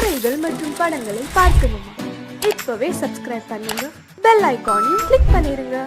கதைகள் மற்றும் படங்களை பார்க்கணுமா? இப்பவே சப்ஸ்கிரைப் பண்ணுங்க, பெல் ஐகானையும் கிளிக் பண்ணிருங்க.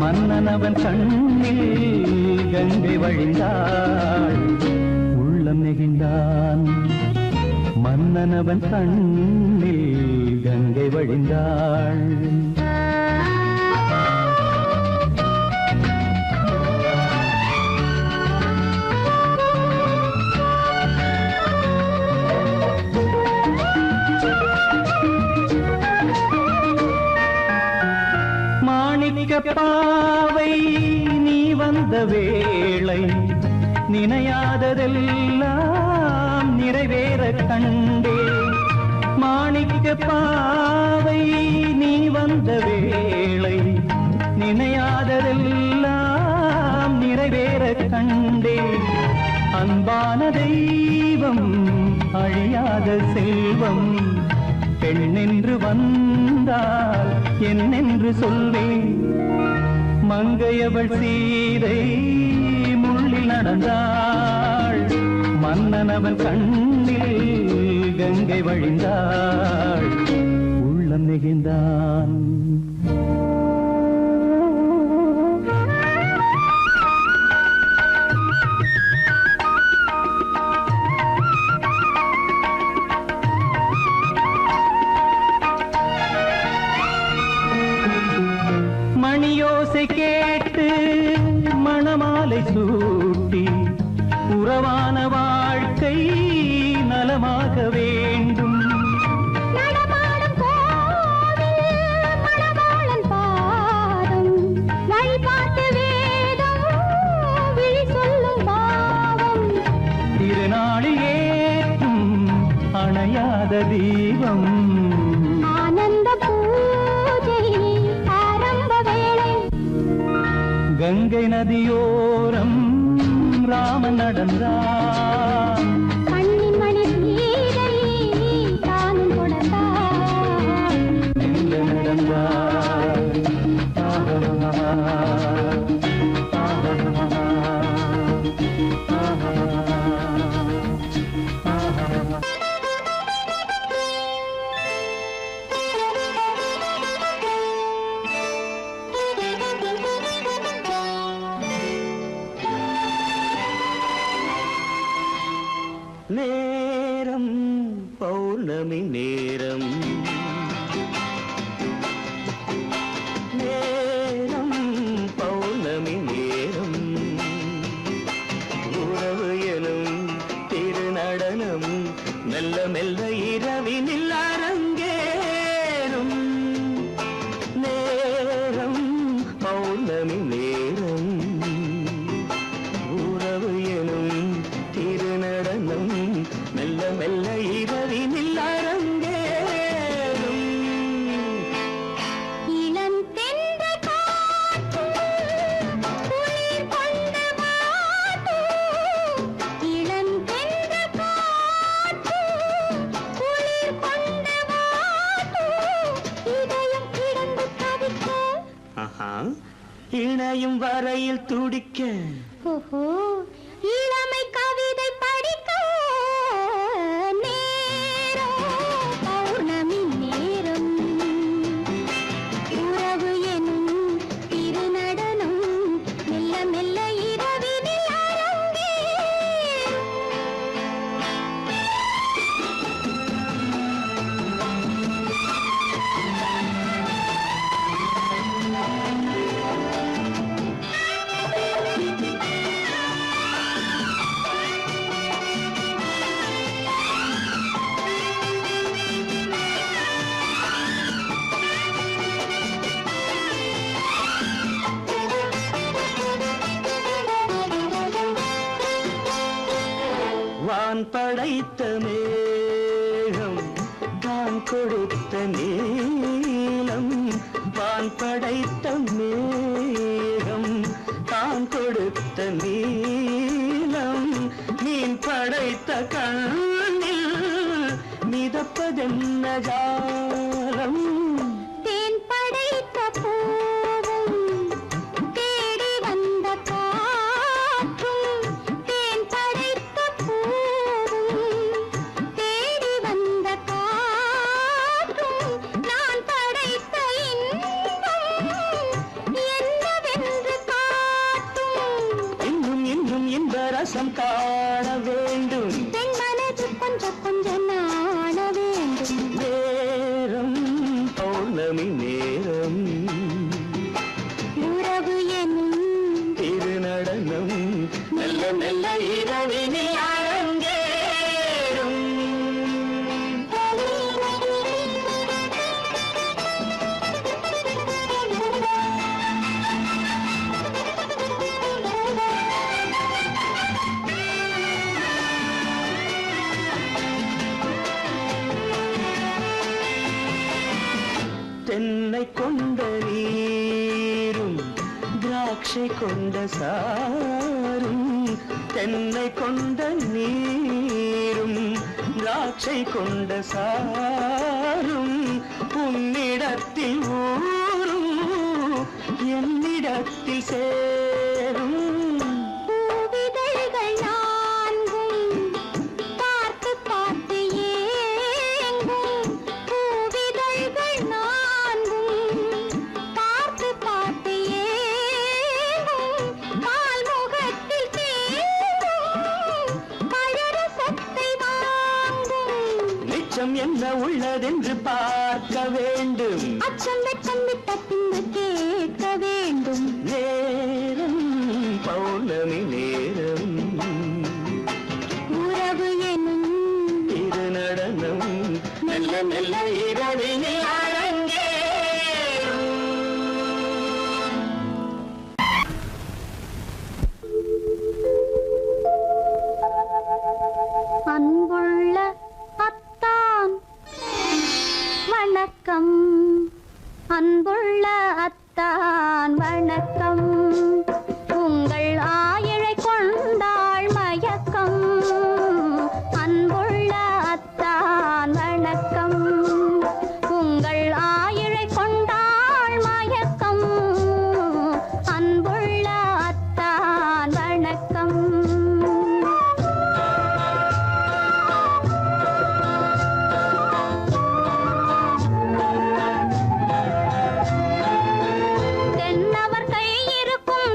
மன்னனவன் கண்ணில் கங்கை வழிந்தாள், உள்ளம் நெகிழ்ந்தான். மன்னனவன் கண்ணில் கங்கை வழிந்தாள். பாவை நீ வந்த வேளை நினையாததெல்லாம் நிறைவேற கண்டே. மாணிக்க பாவை நீ வந்த வேளை நினையாததெல்லாம் நிறைவேற கண்டே. அன்பான தெய்வம் அழியாத செல்வம் பெண்ணென்று வந்தால் என்னென்று சொல்வேன். மங்கையவள் சீதை முள்ளில் நடந்தாள், மன்னனவன் கண்ணில் கங்கை வழிந்தாள், உள்ளம் நெகிழ்ந்தான். மணியோசை கேட்டு மணமாலை சூட்டி உறவான வாழ்க்கை நலமாக வேண்டும். திருநாளில் ஏற்றும் அணையாத தீபம் கங்கை நதியோரம் ராமன் நடந்தான். கண்ணிமணி சீதை தானும் கொடுத்தான். எங்க நடந்தான். நேரம் பௌர்ணமி நேரம், நேரம் பௌர்ணமி நேரம், உறவு எனும் திருநடனம் மெல்ல மெல்ல இரவினில் அரங்கேறும். இணையும் வரையில் துடிக்க ஓஹோ இளமை கவிதை படிக்க நேரம் பௌர்ணமி நேரம் உறவு எனும் திருநடனம் மெல்ல மெல்ல இரவினில் வான் படைத்த மேகம் தான் கொடுத்த நீலம் வான் படைத்த மேகம் தான் கொடுத்த நீலம் மீன் படைத்த கண்ணில் மிதப்பதென்ன ஜாலம் தேன் படைத்த பூவும் தேடி வந்த காற்றும் தேன் படைத்த பூவும் தேடி வந்த காற்றும் நான் படைத்த இன்பம் என்னவென்று காட்டும் இன்னும் இன்னும் இந்த ரசம் காண வேண்டும் பெண் மனது கொஞ்சம் கொஞ்சம் நாண வேண்டும் நேரம் பௌர்ணமி நேரம் உறவு எனும் திருநடனம் மெல்ல மெல்ல இரவினில் அரங்கேறும் தென்னை கொண்ட நீரும் திராட்சை கொண்ட சாரும் தென்னை கொண்ட நீரும் திராட்சை கொண்ட சாரும் உன்னிடத்தில் ஊரும் என்னிடத்தில் சேரும் பூவிதழ்கள் நான்கும் பார்த்து பார்த்து ஏங்கும் பூவிதழ்கள் நான்கும் பார்த்து பார்த்து ஏங்கும் பால்முகத்தில் தேங்கும் பழரசத்தை வாங்கும் நிச்சம் என்ன உள்ளதென்று பார்க்க வேண்டும் அச்சம் வெட்கம் விட்ட பின்பு கேட்க வேண்டும் நேரம் பௌர்ணமி நேரம் உறவு எனும் திருநடனம் மெல்ல மெல்ல இரவினில் அரங்கேறும் அன்புள்ள அத்தான் வணக்கம் அன்புள்ள அத்தான் வணக்கம் உங்கள் ஆயிழை கொண்டாள் மயக்கம் அன்புள்ள அத்தான் வணக்கம் உங்கள் ஆயிழை கொண்டாள் மயக்கம் அன்புள்ள அத்தான் வணக்கம் தென்னவர் கை இருக்கும்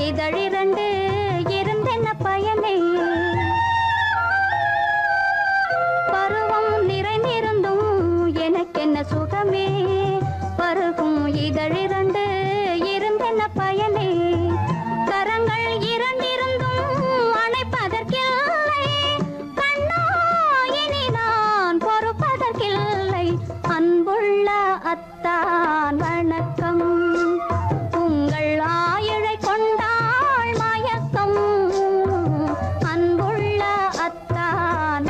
இதழிரண்டு இருந்தென்ன பயனே? பருவம் நிறைந்திருந்தும் எனக்கென்ன சுகமே? பருகும் இதழிரண்டு இருந்தென்ன பயனே? கரங்கள் இரண்டிருந்தும் அணைப்பதற்கில்லை கண்ணா, இனி நான் பொறுப்பதற்கில்லை. அன்புள்ள அத்தான் வணக்கம், உங்கள் ஆயுளை கொண்டாள் மயக்கம். அன்புள்ள அத்தான்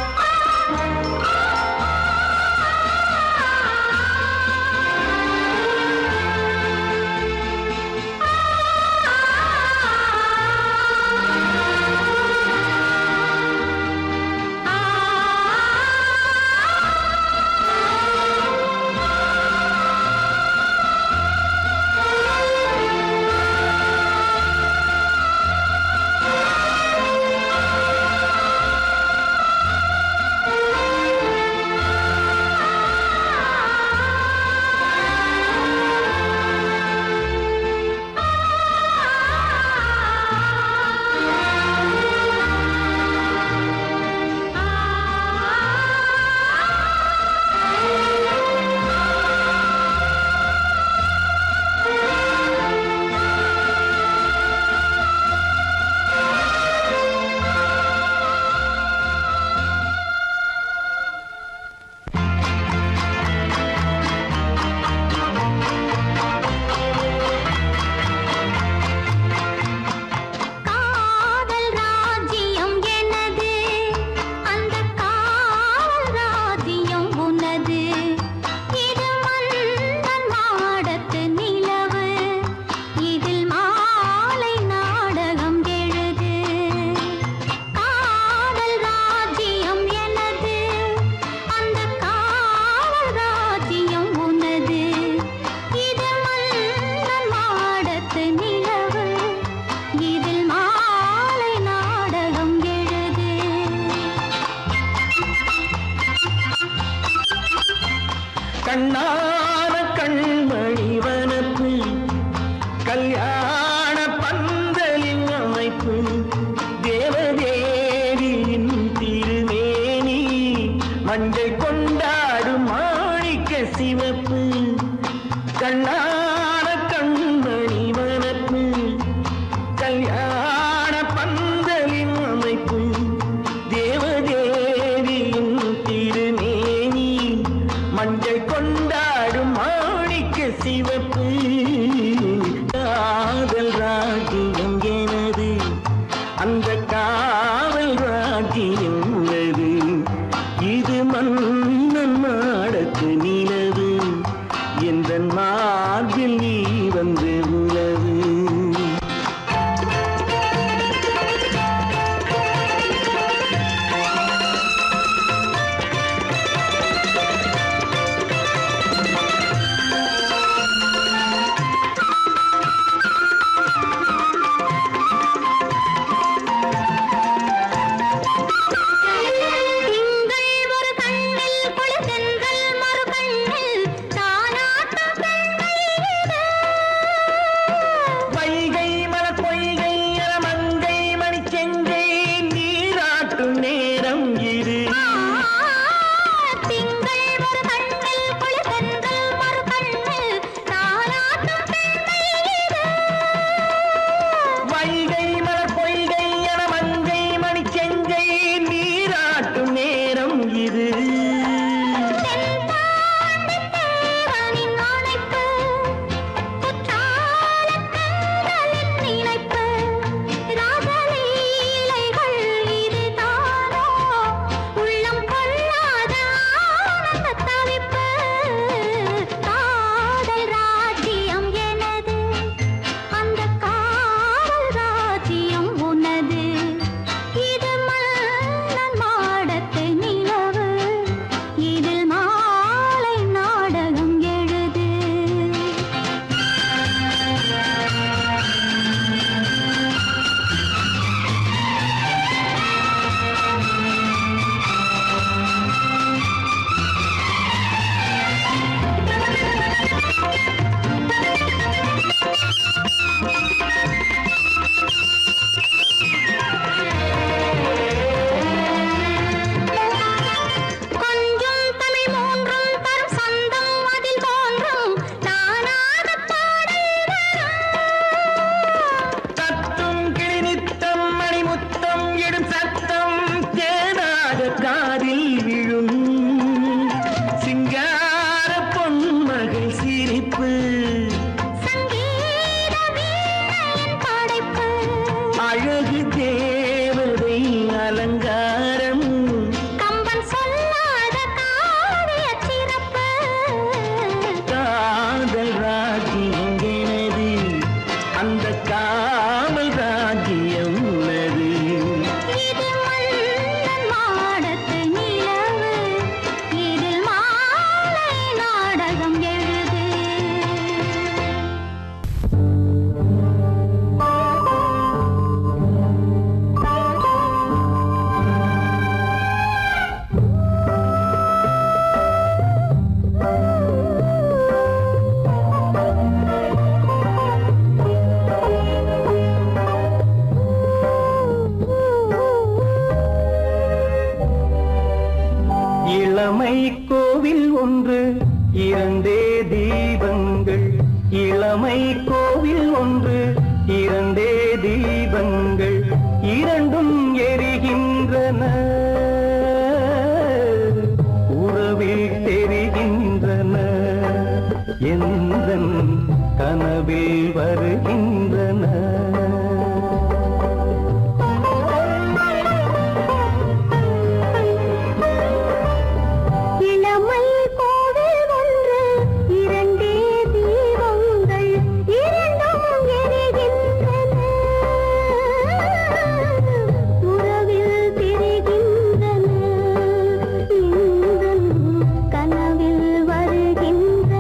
கண்ணான கண்மணி வனப்பு கல்யாண பந்தலின் அமைப்பு தேவதேவியின் திருமேனி மஞ்சள் கொண்டாடும் மாணிக்க சிவப்பு. கண்ணான கண்மணி வனப்பு கல்யாண பந்தலின் அமைப்பு தேவதேவியின் திருமேனி மஞ்சள் கொண்டாடும் மாணிக்க சிவப்பு. காதல் அழகு தேவதை அலங்காரம் கம்பன் சொல்லாத காவிய சிறப்பு காதல் ராஜ்யம் எனது அந்த காவல் ராஜ்யம் உள்ளது இது மன்னன் மாடத்து நிலவு இதில் மாலை நாடகம் எழுது இளமை கோவில் ஒன்று இரண்டே தீபங்கள் இளமை கோவில் ஒன்று இரண்டே தீபங்கள் இரண்டும் எரிகின்றன உறவில் தெரிகின்றன எந்தன் கனவில் வருகின்றன இளமை கோவில் ஒன்று இரண்டே தீபங்கள் இரண்டும் எரிகின்றன உறவில் தெரிகின்றன இன்பம் கனவில் வருகின்றன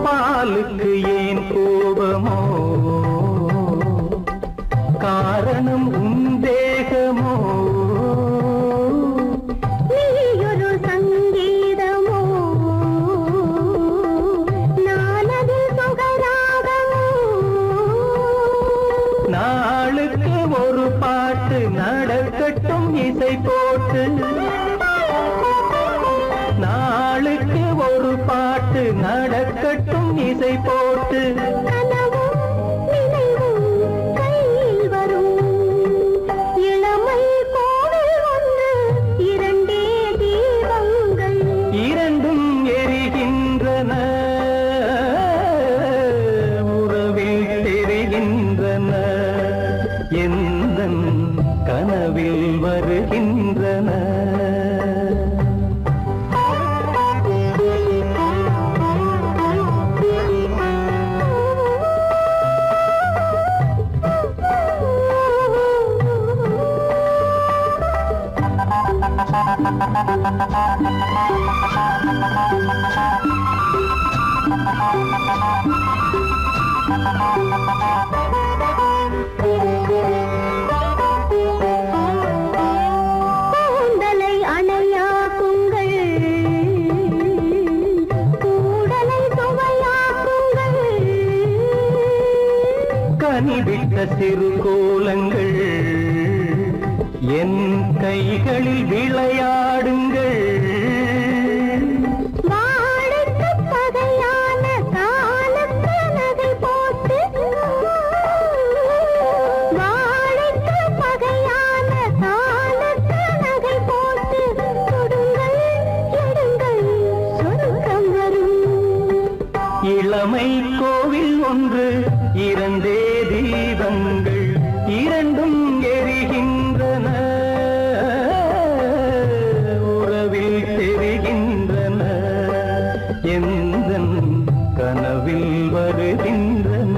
பாலுக்கு ஏன் கோபமோ காரணம் உந்தேகமோ நீயொரு சங்கீதமோ நானது சுகராகமோ நாளுக்கு ஒரு பாட்டு நடக்கட்டும் இசை போட்டு நாளுக்கு ஒரு பாட்டு நடக்கட்டும் இசை போட்டு கனவும் நினைவும் கையில் வரும் இளமை கோவில் ஒன்று இரண்டே தீபங்கள் இரண்டும் எரிகின்றன உறவில் தெரிகின்றன எந்தன் கனவில் வருகின்றன கூந்தலை அணையாக்குங்கள் கூடலை சுவையாக்குங்கள் கனிவிட்ட சிறு கோலங்கள் என் கைகளில் விளையாடுங்கள் வாழைக்கு பகையான காலுக்கு நகை போட்டு வாழைக்கு பகையான காலுக்கு நகை போட்டு கொடுங்கள் எடுங்கள் சொர்க்கம் வரும் இளமை கோவில் ஒன்று இரண்டே தீபங்கள் இரண்டும் எரிகின்றன உறவில் தெரிகின்றன எந்தன் கனவில் வருகின்றன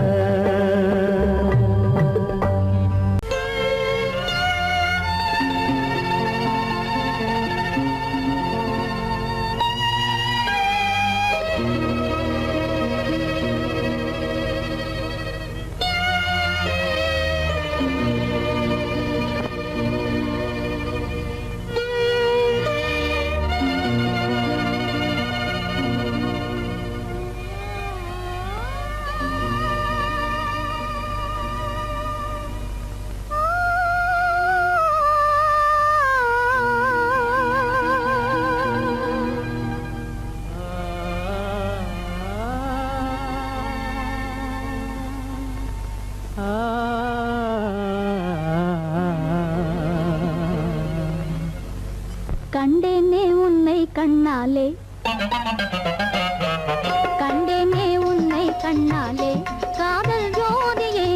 கண்டேனே உன்னை கண்ணாலே கண்டேனே உன்னை கண்ணாலே காதல் ஜோதியே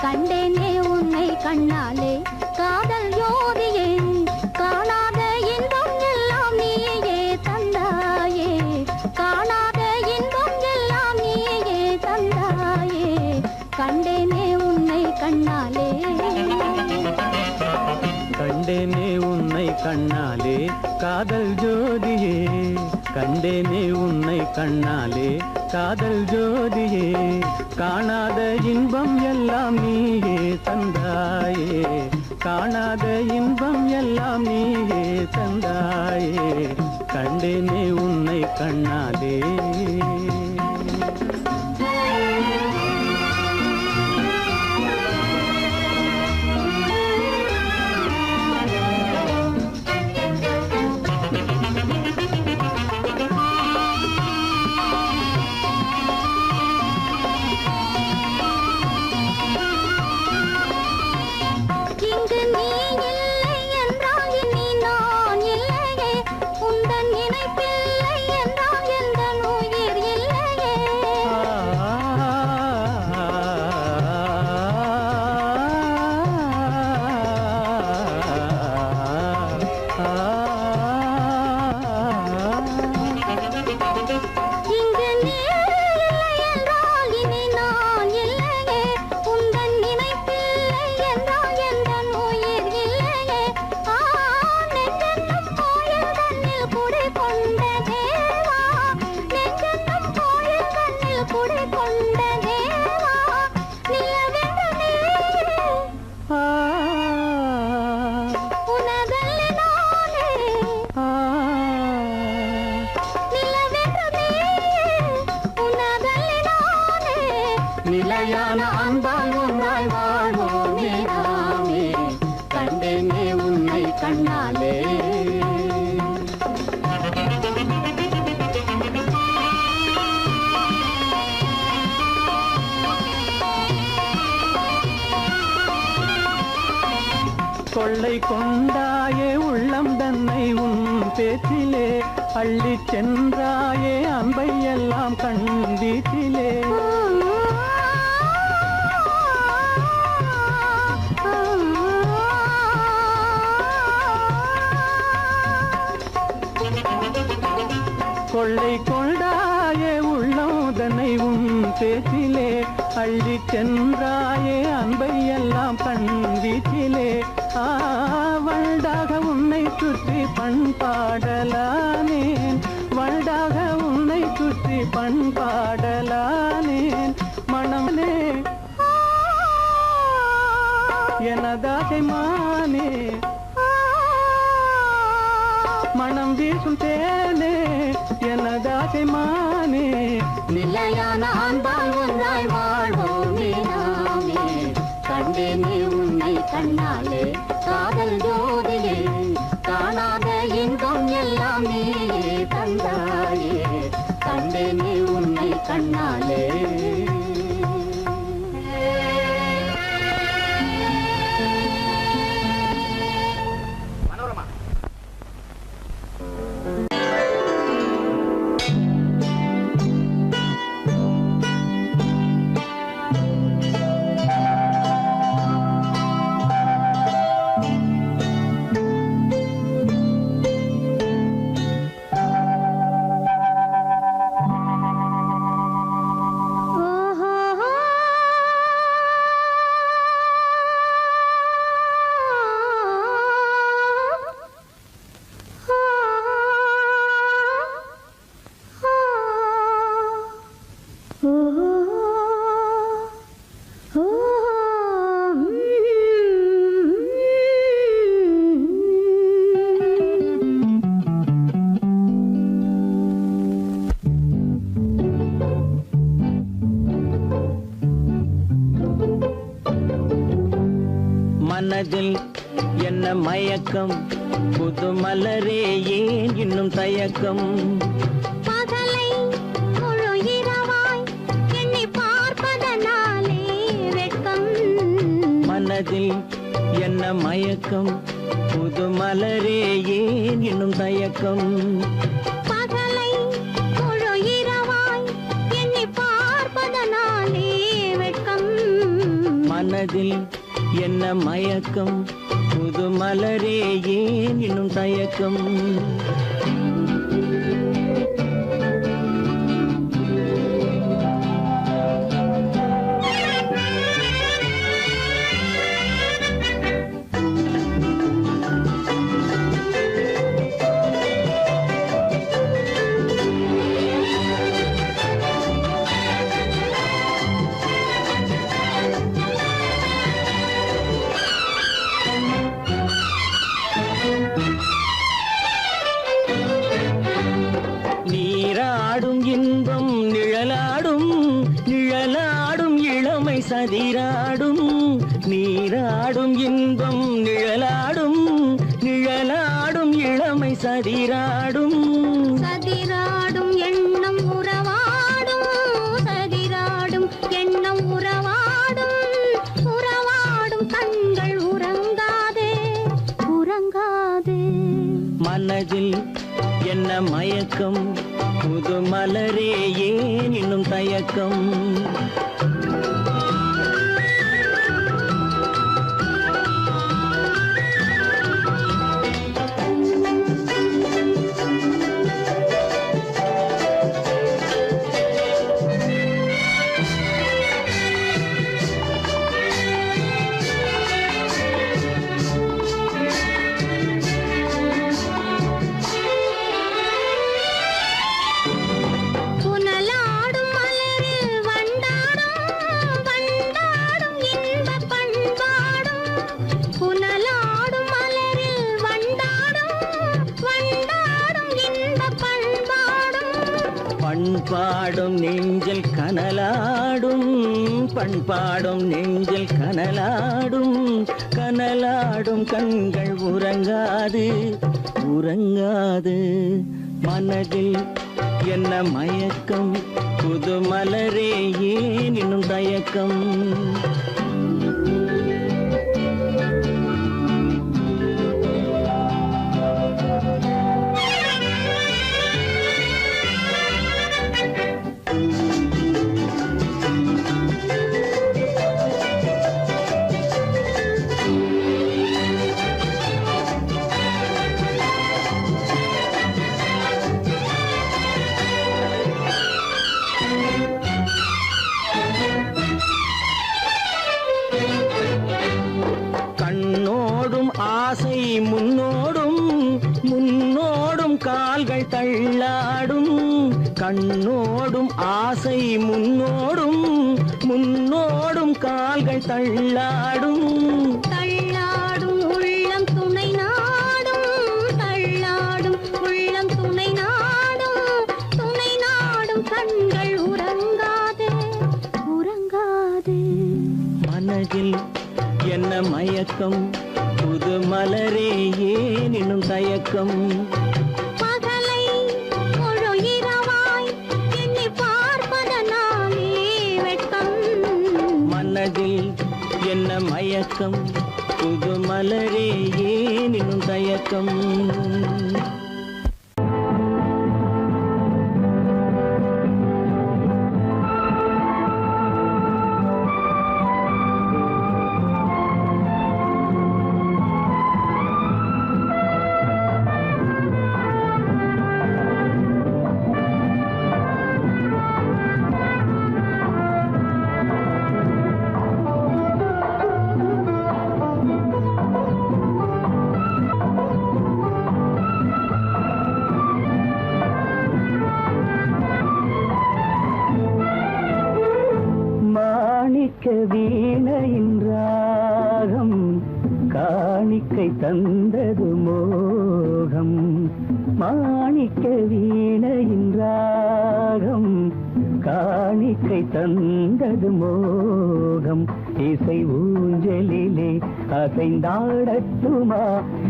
கண்டேனே உன்னை கண்ணாலே காதல் ஜோதியே காணாத இன்பம் எல்லாம் நீயே தந்தாயே காணாத இன்பம் எல்லாம் நீயே தந்தாயே கண்டேனே உன்னை கண்ணாலே கண்டேனே உன்னை கண்ணாலே காதல் ஜோதியே கண்டேனே உன்னை கண்ணாலே காதல் ஜோதியே காணாத இன்பம் எல்லாம் நீயே தந்தாயே காணாத இன்பம் எல்லாம் நீயே தந்தாயே கண்டேனே உன்னை கண்ணாலே நிலையான அன்பால் ஒன்றாய் வாழ்வோமே நாமே கண்டேனே உன்னை கண்ணாலே கொள்ளை கொண்டாயே உள்ளம் தன்னை உன் பேச்சிலே அள்ளி சென்றாயே அன்பை எல்லாம் கண் வீட்டிலே கொள்ளை கொண்டாயே உள்ளோதனை உன் பேச்சிலே அள்ளி சென்றாயே அன்பை எல்லாம் கண் வீச்சிலே வண்டாக உன்னை சுற்றி பண்பாடலானேன் வண்டாக உன்னை சுற்றி பண்பாடலானேன் மனமே எனதாசை மானே மனம் வீசும் தேனே எனதாசை மானே நிலையான அன்பால் ஒன்றாய் வாழ்வோமே நாமே கண்டேனே உன்னை கண்ணாலே காதல் ஜோதியே காணாத இன்பம் எல்லாம் நீயே தந்தாயே கண்டேனே உன்னை கண்ணாலே மனதில் என்ன மயக்கம் புது மலரே ஏன் இன்னும் தயக்கம் பகலை முழு இரவாய் எண்ணி பார்ப்பதனாலே வெட்கம் மனதில் என்ன மயக்கம் புது மலரே ஏன் இன்னும் தயக்கம் பகலை முழு இரவாய் எண்ணி பார்ப்பதனாலே வெட்கம் மனதில் என்ன மயக்கம் புது மலரே ஏன் இன்னும் தயக்கம் நீராடும் இன்பம் நிழலாடும் நிழலாடும் இளமை சதிராடும் நீராடும் இன்பம் நிழலாடும் நிழலாடும் இளமை சதிராடும் சதிராடும் எண்ணம் உறவாடும் சதிராடும் எண்ணம் உறவாடும் உறவாடும் கண்கள் உறங்காதே உறங்காதே மனதில் என்ன மயக்கம் புது மலரே ஏன் இன்னும் தயக்கம் புனலாடும் மலரில் வண்டாடும் வண்டாடும் இன்பப் பண்பாடும் புனலாடும் மலரில் வண்டாடும் வண்டாடும் இன்பப் பண்பாடும் பண்பாடும் நெஞ்சில் கனலாடும் பண்பாடும் நெஞ்சில் கனலாடும் கனலாடும் கண்கள் உறங்காது உறங்காது மனதில் என்ன மயக்கம் புது மலரே ஏன் இன்னும் தயக்கம் கண்ணோடும் ஆசை முன்னோடும் முன்னோடும் கால்கள் தள்ளாடும் கண்ணோடும் ஆசை முன்னோடும் முன்னோடும் கால்கள் தள்ளாடும் தள்ளாடும் உள்ளம் துணை நாடும் தள்ளாடும் உள்ளம் துணை நாடும் கண்கள் உறங்காதே உறங்காதே மனதில் என்ன மயக்கம் புது மலரே ஏன் இன்னும் தயக்கம் பகலை முழு இரவாய் எண்ணி பார்ப்பதனாலே வெட்கம் மனதில் என்ன மயக்கம் புது மலரே ஏன் இன்னும் தயக்கம் மாணிக்க வீணையின் ராகம் காணிக்கை தந்தது மோகம் மாணிக்க வீணையின் ராகம் காணிக்கை தந்தது மோகம் இசை ஊஞ்சலிலே அசைந்தாடட்டுமா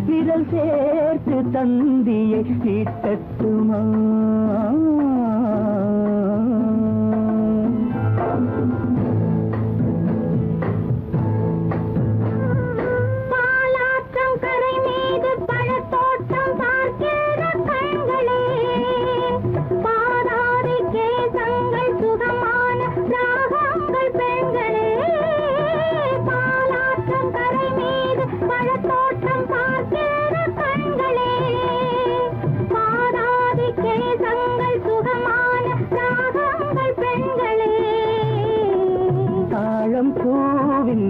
விரல் சேர்த்து தந்தியை நீட்டட்டுமா பாலாற்றம் கரை பழத்தோட்டம் பார்க்கிற கண்களே, பாராதி கேசங்கள் சுகமான ராகங்கள் பெண்களே. தாழம் பூவின்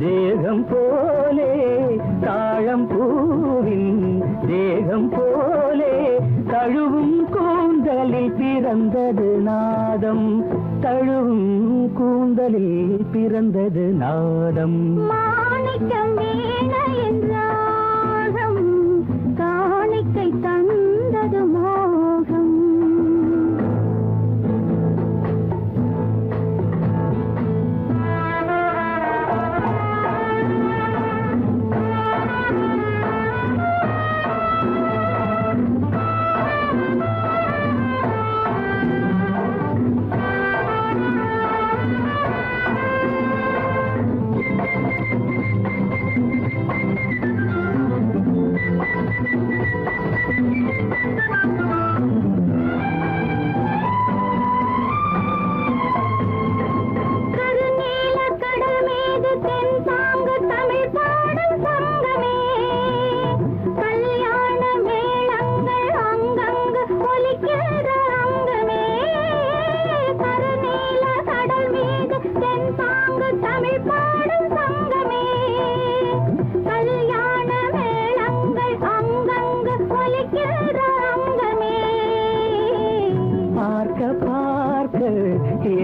தேகம் போலே, தாழம் பூவின் தேகம் போலே, தழுவும் கூந்தலில் பிறந்தது நாதம், தழுவும் கூந்தலில் பிறந்தது நாதம். மாணிக்கம் வீணையின் ராகம், காணிக்கை தந்தது மோகம்.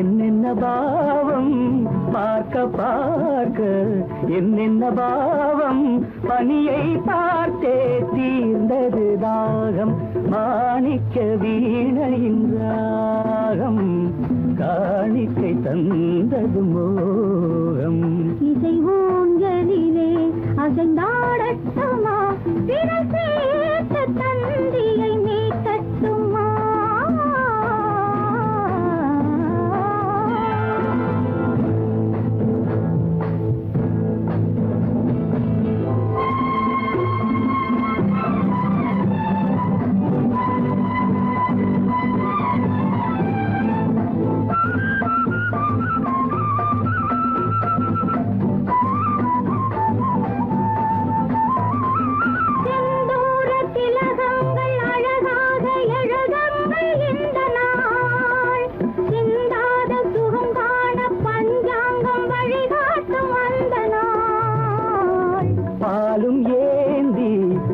என்னென்ன பாவம், பார்க்க பார்க்க என்னென்ன பாவம், பனியை பார்த்தே தீர்ந்தது தாகம், மாணிக்க வீணையின் ராகம், காணிக்கை தந்தது மோகம். இசை ஊஞ்சலிலே அசைந்தாடட்டுமா, விரல் சேர்த்த தந்தியை மீட்டட்டுமா.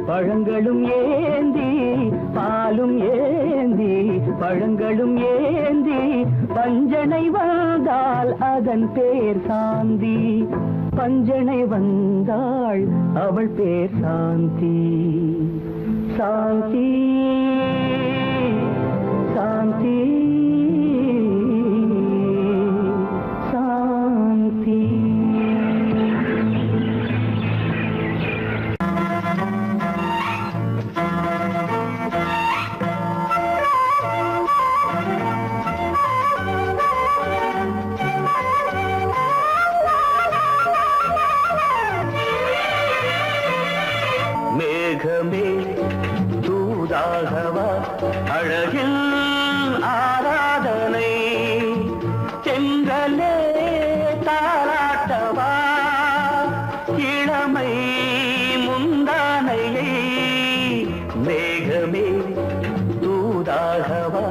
பழங்களும் ஏந்தி, பாலும் ஏந்தி, பழங்களும் ஏந்தி, பஞ்சனை வந்தால் அதன் பேர் சாந்தி, பஞ்சனை வந்தாள் அவள் பேர் சாந்தி. சாந்தி சாந்தி சாந்தி. மேகமே தூதாகவா, அழகில் ஆராதனை, செங்கலே தாராட்டவா, இளமை முந்தானையை. மேகமே தூதாகவா,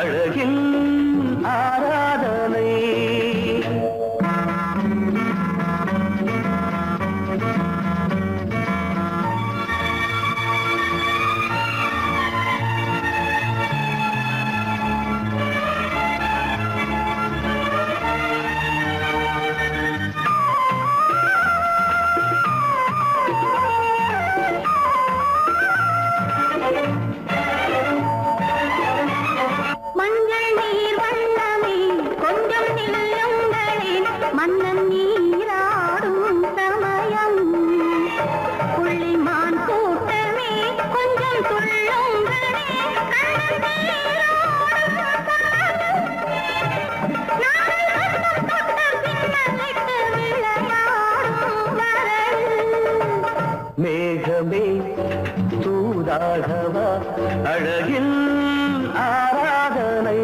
அழகில் ஆராதனை. மேகமே தூதாகவா, அழகில் ஆராதனை.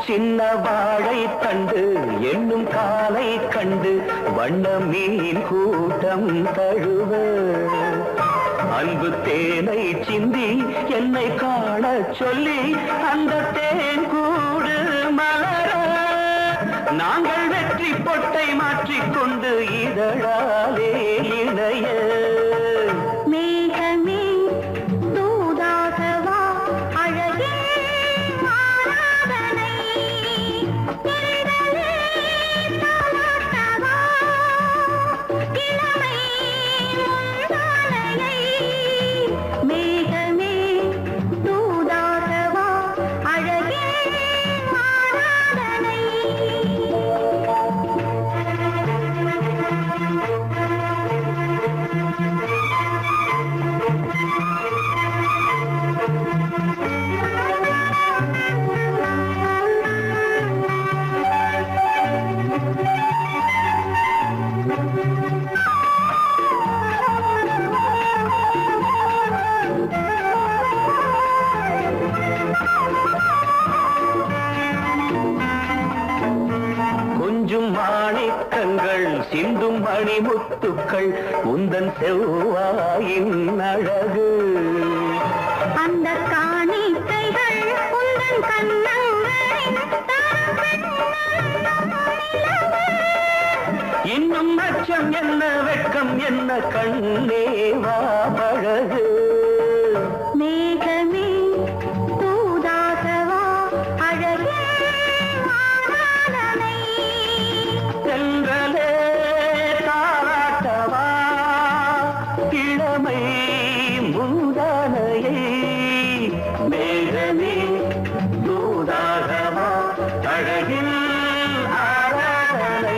சின்ன வாழை தண்டு என்னும் காலை கண்டு வண்ண மீன் கூட்டம் தழுவ அன்பு தேனை சிந்தி என்னை காண சொல்லி அந்த தேன் கூடு மலர நாங்கள் வெற்றி பொட்டை மாற்றிக்கொண்டு இதழாலே இணைய மேகமே தூதாகவா அழகே ஆராதனை திரளே தாலாட்டவா இளமை முந்தானையை மேகமே தூதாகவா அழகே ஆராதனை கொஞ்சும் மாணிக்கங்கள் சிந்தும் மணிமுத்துக்கள் உந்தன் செவ்வாயின் அழகு அந்த காணிக்கைகள் உந்தன் கண்ணங்களின் இன்னும் அச்சம் என்ன வெட்கம் என்ன கண்ணேவா பழகு மேகமே தூதாகவா அழகே ஆராதனை சென்றலே தாராட்டவா இளமை முந்தானையை மேகமே தூதாகவா அழகில் ஆராதனை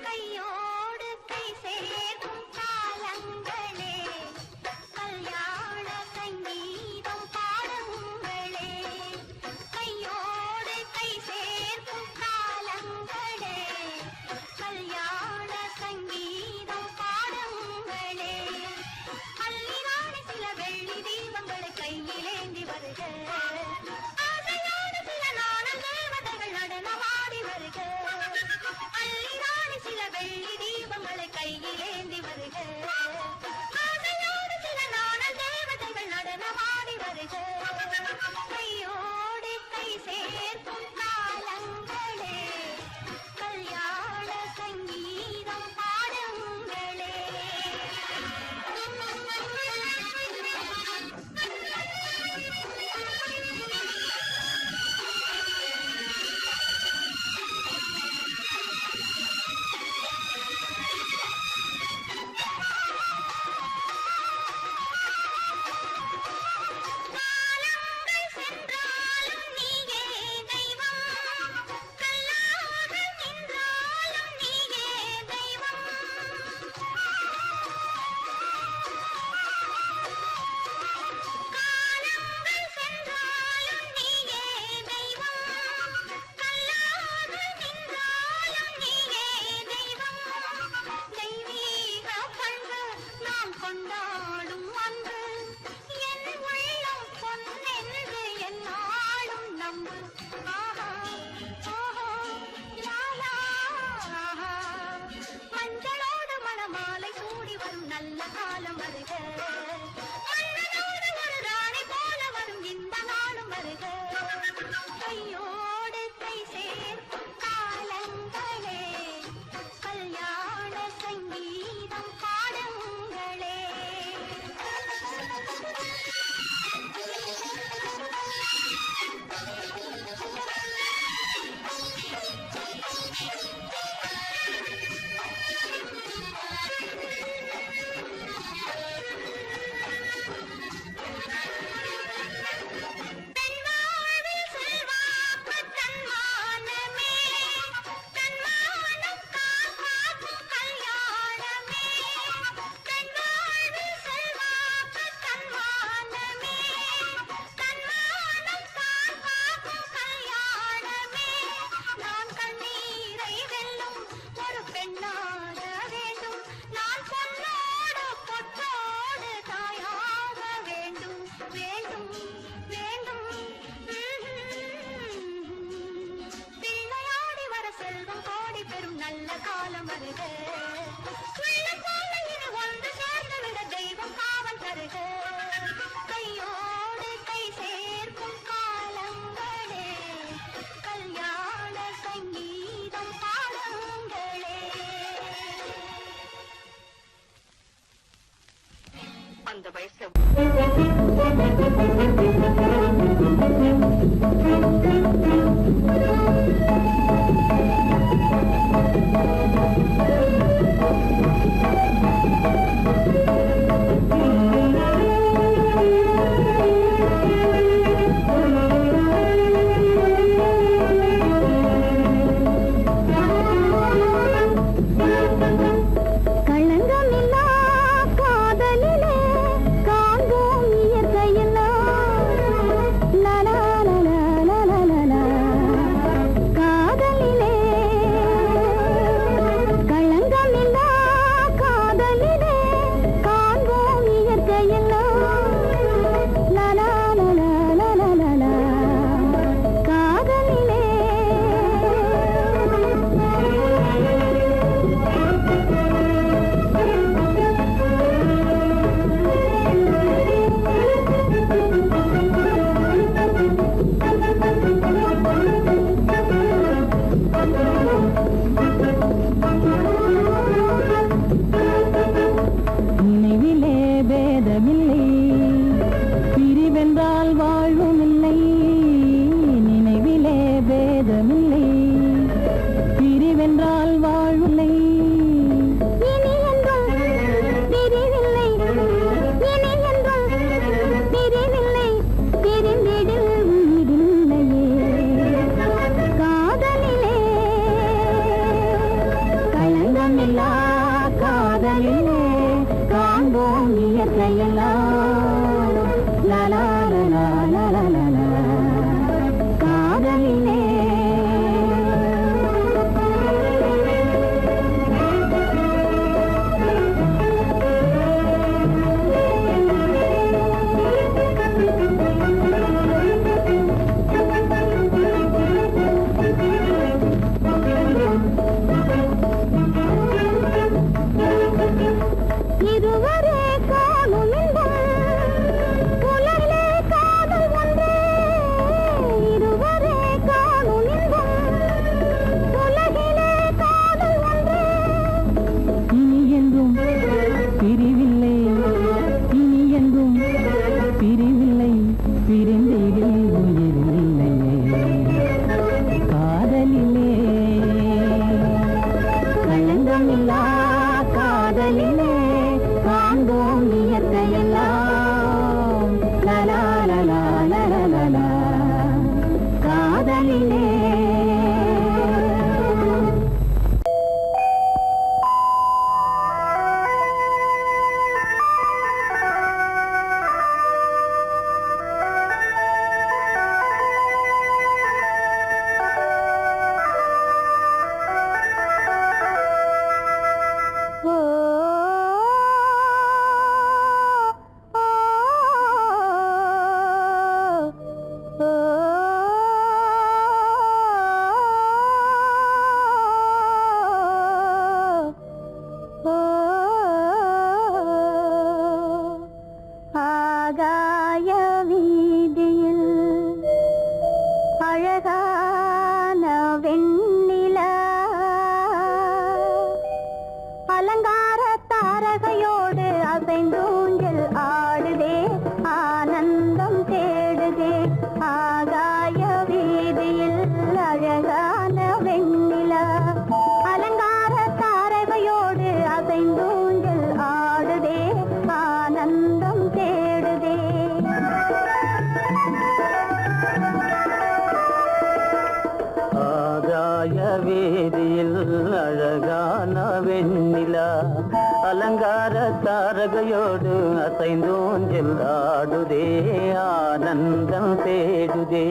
கையோடு கை சேர்க்கும் காலங்களே கல்யாண சங்கீதம் பாடுங்களே கையோடு கை சேர்க்கும் காலங்களே கல்யாண சங்கீதம் பாடுங்களே அள்ளினாடி சில வெள்ளி தீபங்களை கையிலேந்தி வருக ஆசையோடு சில நாணல் தேவதைகள் நடனமாடி வருக அள்ளினாடி சில வெள்ளி தீபங்களை கையிலேந்தி வருக ஆசையோடு சில நாணல் தேவதைகள் நடனமாடி வருக கையோடு கை சேர்க்கும் காலங்களே கல்யாண சங்கீதம் பாடுங்களே அந்த வயசுல அலங்கார தாரகையோடு அசைந்தோஞ்சல் ஆடுதே ஆனந்தம் தேடுதே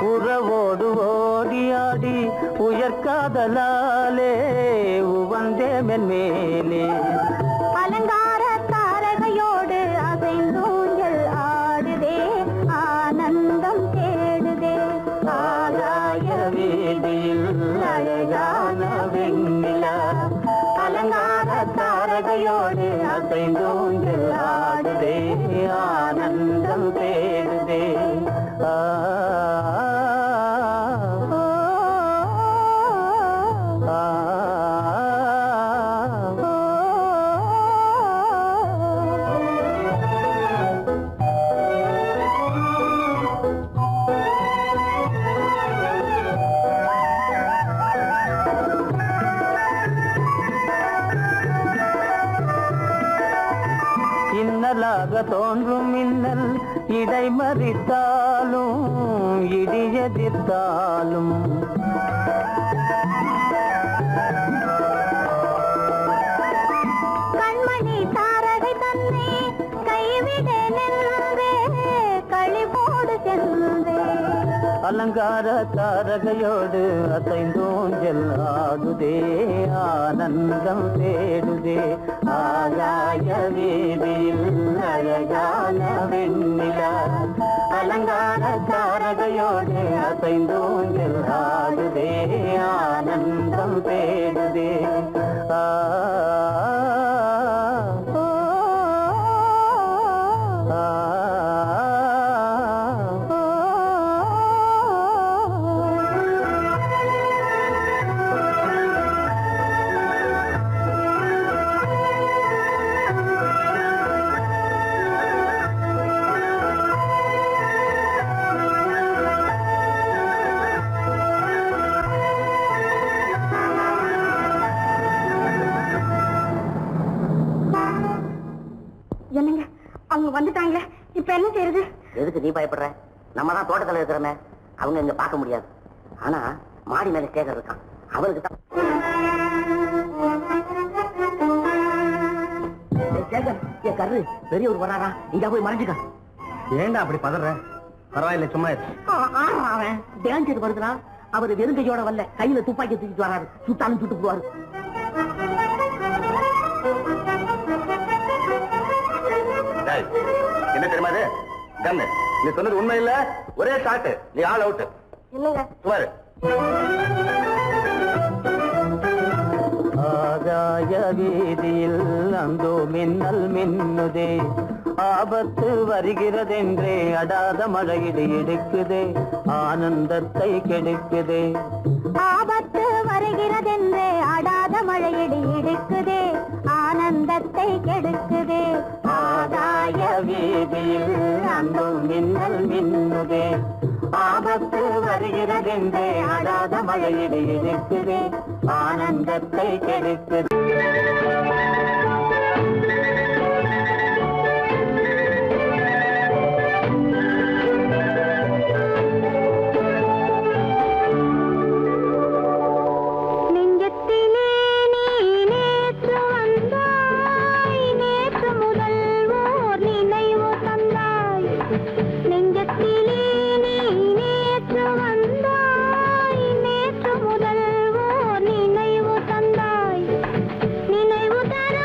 உறவோடு ஓடியாடி தாரகையோடு அசைந்தோங்கில் ஆடுதே ஆனந்தம் தேடுதே இன்னலாக தோன்றும் மின்னல் இடைமறித்தாலும் இடியெதிர்த்தாலும் கண்மணி தாரகை தன்னை கைவிட நின்றே களிபோடு சென்றே அலங்கார தாரகையோடு அசைந்தோஞ்சல் ஆடுதே ஆனந்தம் தேடுதே ஆகாய வீதியில் அழகான வெண்ணிலா அலங்கார தாரகையோடு அசைந்தோஞ்சல் ஆடுதே ஆனந்தம் தேடுதே என்னங்க அவங்க வந்துட்டாங்களே இப்ப என்ன செய்யறது? எதுக்கு நீ பயப்படுற? நம்ம தான் தோட்டத்துல இருக்கிறோமே, அவங்க இங்க பார்க்க முடியாது. ஆனா மாடி மேல சேகர் இருக்கான், அவருக்கு தான். சேகர், என் கரு பெரியவர் வராரா, இங்க போய் மறைஞ்சுக்க. ஏண்டா அப்படி பதற? பரவாயில்ல, சும்மா அவன் டேஞ்சர் வருதுனா, அவர் வெறுங்கையோட வரல, கையில துப்பாக்கி தூக்கிட்டு வராரு, சுட்டாலும் சுட்டு போவாரு. என்ன தெரியுமா இது? கண்ணு, நீ சொன்னது உண்மை இல்ல, ஒரே ஷாட், நீ ஆல் அவுட். இல்லங்க சுமாரு. ஆகாய வீதியில் அந்தோ மின்னல் மின்னுதே, ஆபத்து வருகிறதென்றே அடாத மழையிடு எடுக்குதே, ஆனந்தத்தை கெடுக்குதே. ஆபத்து வருகிறதென்றே அடாத மழையடி இடுக்குதே, ஆனந்தத்தை கெடுக்குதே. ஆகாய வீதியில் அந்தோ மின்னல் மின்னுதே, ஆபத்து வருகிறதென்றே அடாத மழையிடு எடுக்குதே, ஆனந்தத்தை கெடுக்குதே. நினைவு தர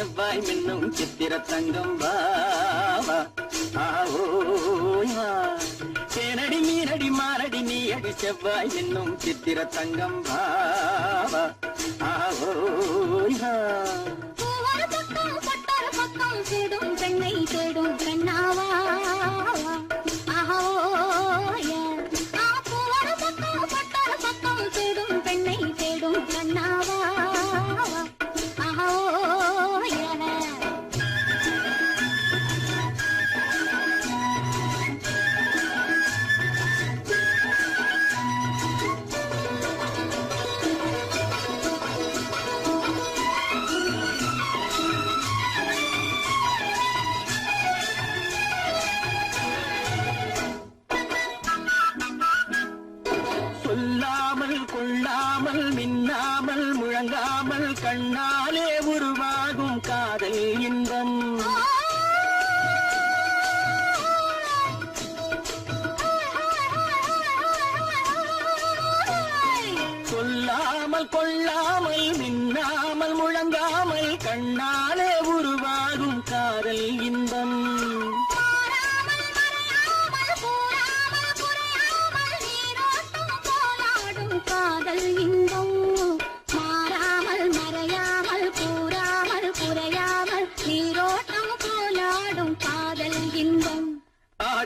செவ்வாய் மின்னும் சித்திர தங்கம் வாவா ஆவோயா தேனடி மீனடி மாரடி நீ அடி செவ்வாய் மின்னும் சித்திர தங்கம் வாவா ஆவோயா பூவொரு பக்கம் பட்டொரு பக்கம் தேடும் பெண்ணை தேடும் கண்ணாவா ஆஹோயா பூவொரு பக்கம் பட்டொரு பக்கம் தேடும் பெண்ணை தேடும் கண்ணாவா ஆஹோயா சொல்லாமல் கொள்ளாமல் மின்னாமல் முழங்காமல் கண்ணாலே உருவாகும் காதல் இன்பம் சொல்லாமல் கொள்ளாமல் மின்னாமல் முழங்காமல் கண்ணாலே உருவாகும் காதல் இன்பம் காதல் இன்பம் மாறாமல் மறையாமல் கூறாமல் குறையாமல் நீரோட்டம் போலாடும் காதல் இன்பம்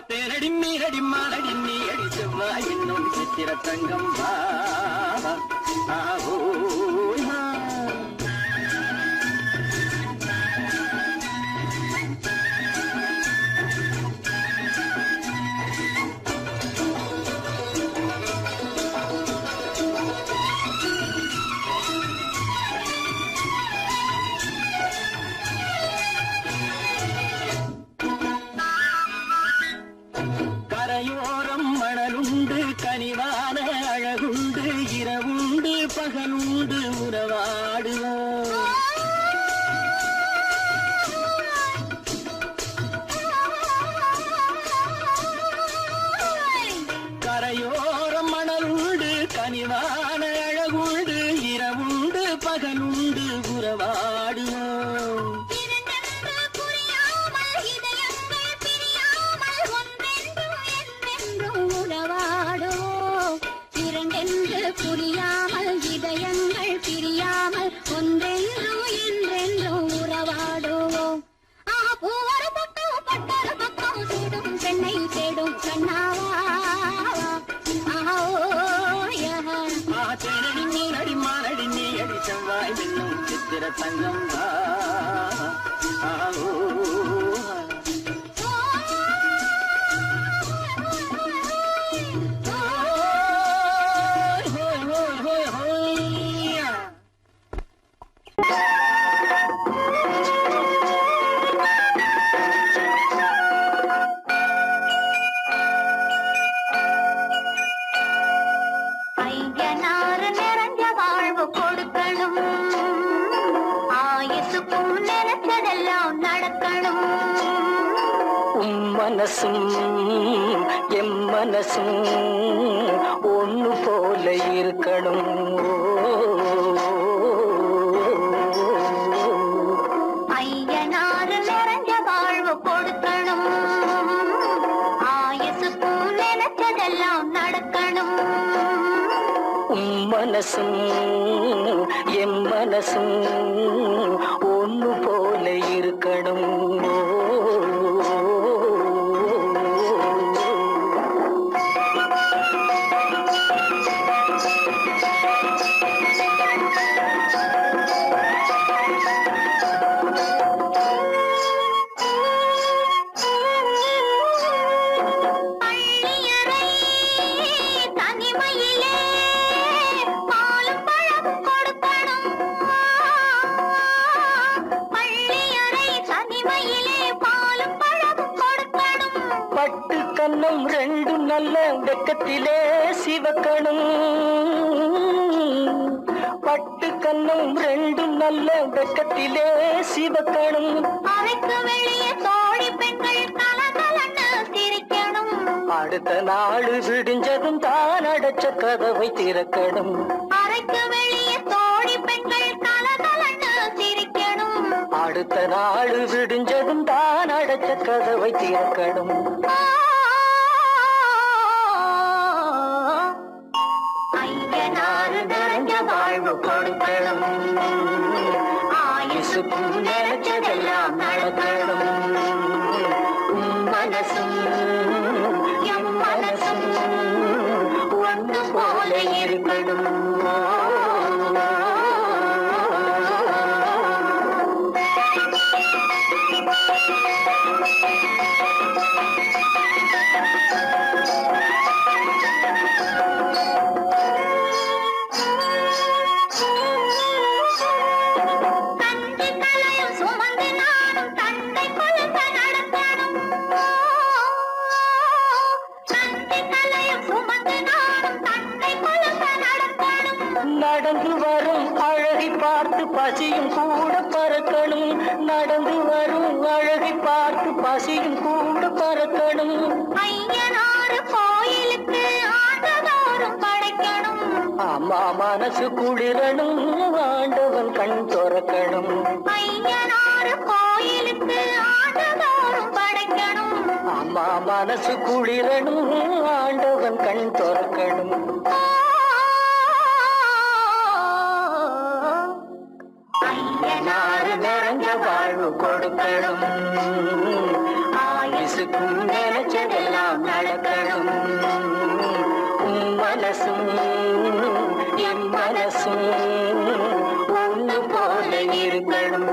தேனடி மீனடி மாலடி நீ அடி செவ்வாய் என்னும் சித்திர தங்கம் வாவா ஆவோயா கரையோரம் மணலுண்டு கனிவான அழகுண்டு இரவுண்டு பகலுண்டு உறவாடுவோம் கரையோரம் மணலுண்டு கனிவான அழகுண்டு இரவுண்டு பகலுண்டு உறவாடுவோம் புரியாமல் இதயங்கள் பிரியாமல் ஒன்றென்றும் என்றென்றும் உறவாடுவோம் பூவொரு பக்கம் பட்டொரு பக்கம் தேடும் பெண்ணை தேடும் கண்ணாவா தேனடி மீனடி மானடி நீ அடி செவ்வாய் மின்னும் சித்திர தங்கம் ஆவோ ஐயனாறு நிறைஞ்ச வாழ்வு கொடுக்கணும் ஆயுசுக்கும் நினைச்சதெல்லாம் நடக்கணும் மனசும் எம் மனசும் ஒண்ணு போல இருக்கணும் ஐயனாறு நிறைஞ்ச வாழ்வு கொடுக்கணும் ஆயுசுக்கும் நினைச்சதெல்லாம் நடக்கணும் மனசும் எம் மனசும் ஒண்ணு போல இருக்கணும் கண்ணம் ரெண்டும் நல்ல வெக்கத்திலே சிவக்கணும் பட்டு கண்ணம் ரெண்டும் நல்ல வெக்கத்திலே சிவக்கணும் அறைக்கு வெளியே தோழி பெண்கள் கலகலன்னு சிரிக்கணும் அடுத்த நாள் விடிஞ்சதும் தான் அடைச்ச கதவை திறக்கணும் அறைக்கு வெளியே தோழி பெண்கள் கலகலன்னு சிரிக்கணும் அடுத்த நாள் விடிஞ்சதும் தான் அடைச்ச கதவை திறக்கணும். ஐயனாறு நிறைஞ்ச வாழ்வு கொடுக்கணும். ஆயுசுக்கும் நினைச்சதெல்லாம் நடக்கணும். மனசும் எம் மனசும் ஒன்று போல இருக்கணும். நடந்து வரும் அழகை பார்த்து பசியும் கூட பறக்கணும். நடந்து வரும் அழகை பார்த்து பசியும் கூட பறக்கணும். ஐயனாறு கோயிலுக்கு ஆண்டதோறும் படைக்கணும். அம்மா மனசு குளிரணும், ஆண்டவன் கண் துறக்கணும். ஐயனாறு கோயிலுக்கு ஆண்டதோறும் படைக்கணும். அம்மா மனசு குளிரணும், ஆண்டவன் கண் துறக்கணும். ஐயனாறு நிறைஞ்ச வாழ்வு கொடுக்கணும். ஆயுசுக்கும் நினைச்சதெல்லாம் நடக்கணும். மனசும் என் மனசும் ஒன்று போல இருக்கணும்.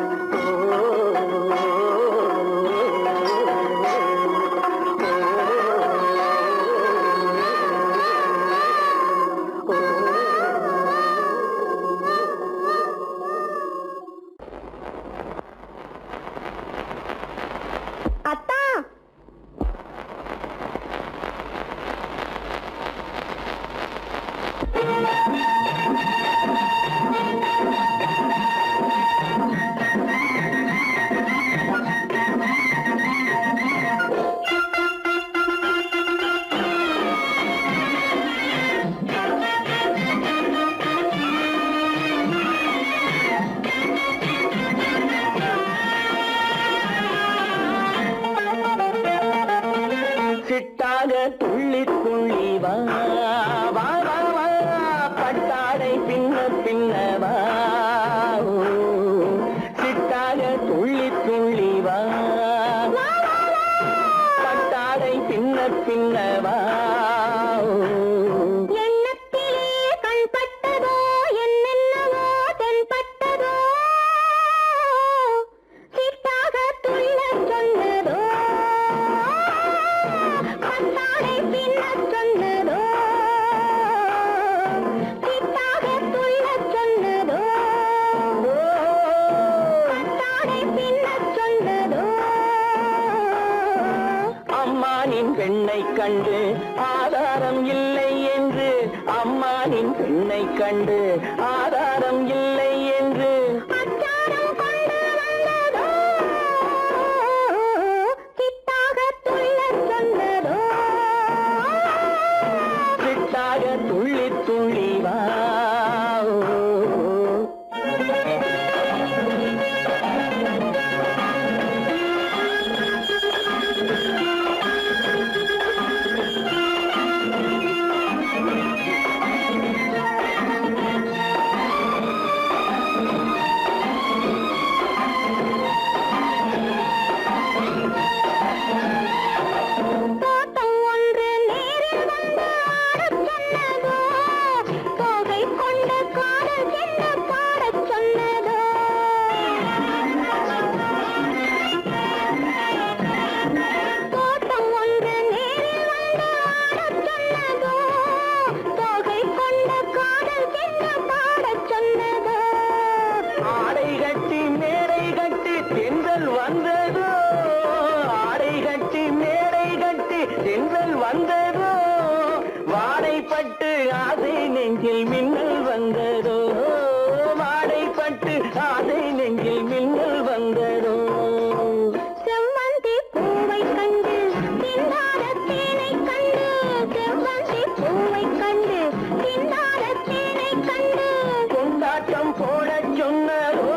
அத்தா, சிட்டாக துள்ளி துள்ளி வா வா வா வா, பட்டாடை பின்ன பின்னவா. சிட்டாக துள்ளி துள்ளி வா, பட்டாடை பின்ன பின்னவா. எண்ணத்திலே கண்பட்டதோ என்னென்னவோ தென்பட்டதோ, சிட்டாக துள்ள சொன்னதோ, பட்டாடை பின்ன சொன்னதோ, சிட்டாக துள்ள சொன்னதோ, பட்டாடை பின்ன சொன்னதோ. அம்மானின் பெண்ணை கண்டு ஆதாரம் இல்லை என்று, அம்மானின் பெண்ணை கண்டு ஆதாரம் இல்லை என்று அச்சாரம் கொண்டு வந்ததோ, சிட்டாக துள்ள சொன்னதோ. சிட்டாக துள்ளி துள்ளி வா. தோட்டம் ஒன்று நேரில் வந்து ஆடச் சொன்னதோ, தோகை கொண்ட காதல் என்ன பாடச் சொன்னதோ. தோட்டம் ஒன்று நேரில் வந்து ஆடச் சொன்னதோ, தோகை கொண்ட காதல் என்ன பாடச் சொன்னதோ. ஆடை கட்டி மேடை கட்டி தென்றல் வந்ததோ, ஆடை கட்டி மேடை கட்டி தென்றல் வந்ததோ, வாடைப்பட்டு ஆசை நெஞ்சில் மின்னல் வந்ததோ, வாடைப்பட்டு ஆசை நெஞ்சில் மின்னல் வந்ததோ. செவ்வந்தி பூவை கண்டு திண்டாத தேனை கண்டு, செவ்வந்தி பூவை கண்டு திண்டாத தேனை கண்டு, கொண்டாட்டம் போடச் சொன்னதோ,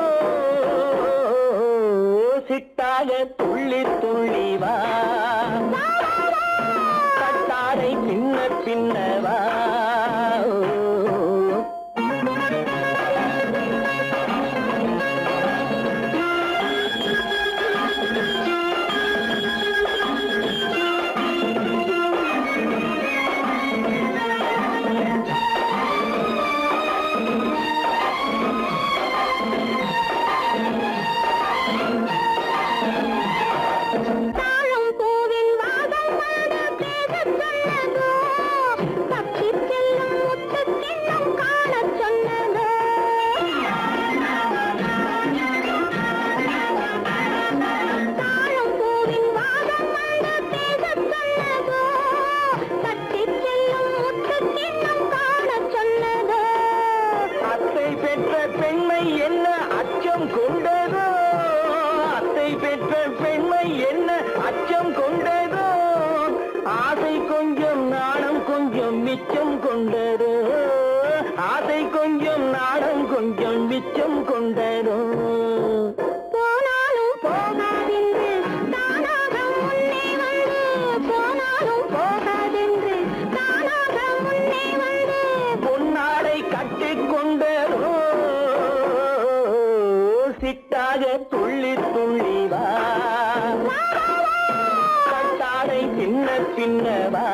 பின்னவா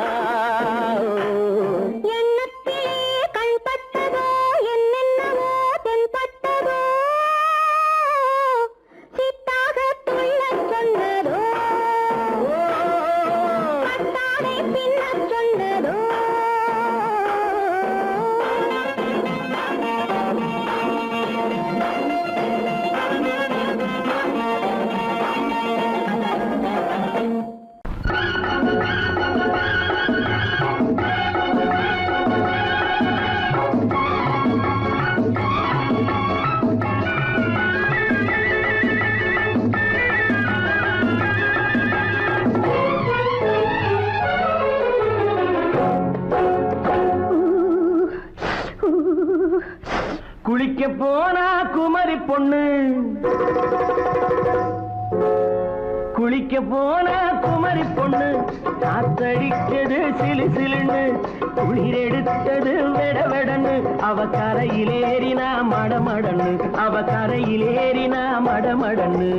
எண்ணத்திலே கண்பட்டதோ என்னென்னவோ தென்பட்டதோ சித்தாக துள்ளச் சொன்னதோ பட்டாடை பின்னச் சொன்னதோ குளிக்க போனா குமரி பொண்ணு குளிக்க போனா குமரி பொண்ணு காத்தடிச்சது சிலு சிலுன்னு குளிர் எடுத்தது வெடவெடன்னு அவ கரையிலேறினா மடமடன்னு அவ கரையிலேறினா மடமடன்னு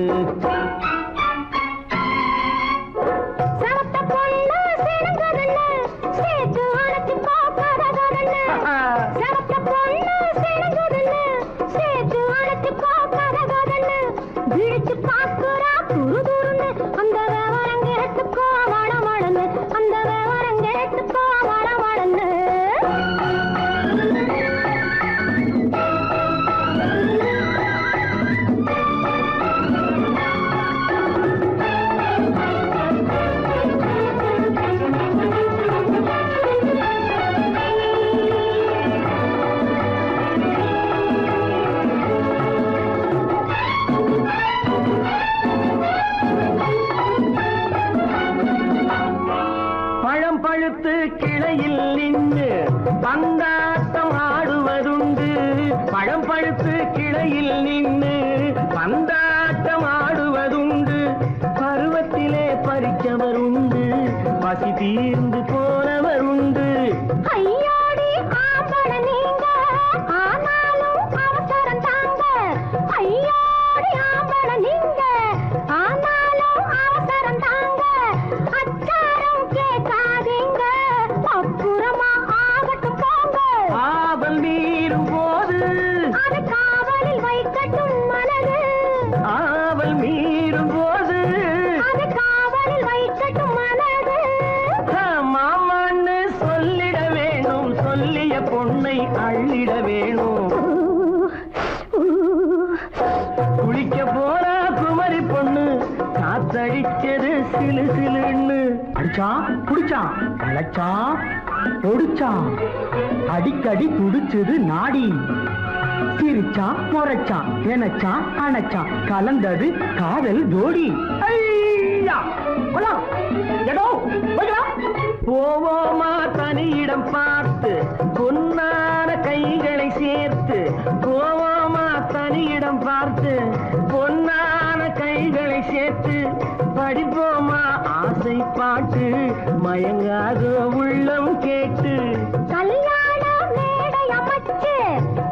சவத்த பொண்ணு சிணுங்குதுன்னு சேத்து அணைச்சு போக்கதகதன்னு சவத்த பொண்ணு சிணுங்குதுன்னு சேத்து அணைச்சு போக்கதகதன்னு விழிச்சு பாக்குறா துரு துருன்னு அந்த விவரம் கேட்டுக்கோ மடமடன்னு அந்த விவரம் கேட்டுக்கோ மடமடன்னு பழம் பழுத்து கிளையில் நின்று பந்தாட்டம் ஆடுவதுண்டு பழம் பழுத்து கிளையில் நின்று பந்தாட்டம் ஆடுவதுண்டு பருவத்திலே பறிச்சவருண்டு பசி தீர்ந்து போனவருண்டு ஐயோடி ஆம்பள நீங்க ஆனாலும் அவசரம் தாங்க ஐயோடி ஆம்பள நீங்க ஆனாலும் அவசரம் தாங்க அச்சாரம் கேட்காதீங்க அப்புறமா ஆகட்டும் போங்க ஆவல் மீறும் போது அது காவலில் வைக்கட்டும் மனது ஆவல் மீறும் போது அது காவலில் வைக்கட்டும் மனது மாமான்னு சொல்லிட வேணும் சொல்லிய பொண்ணை அள்ளிட வேணும் குளிக்க போறா குமரி பொண்ணு காத்தடிச்சது சிலு சிலுன்னு அடிச்சான் புடிச்சான் அழைச்சான் ஒடிச்சான் அடிக்கடி துடிச்சது நாடி சிரிச்சான் முறைச்சான் நினைச்சான் அணைச்சான் கலந்தது காதல் ஜோடி ஐயா போலாம் எடோ போய்க்கலாம் போவோமா தனியிடம் பார்த்து பொன்னான கைகளை சேர்த்து போவோமா தனியிடம் பார்த்து பொன்னான கைகளை சேர்த்து படிப்போமா ஆசை பாட்டு மயங்காத உள்ளம் கேட்டு கல்யாண மேடை அமைச்சு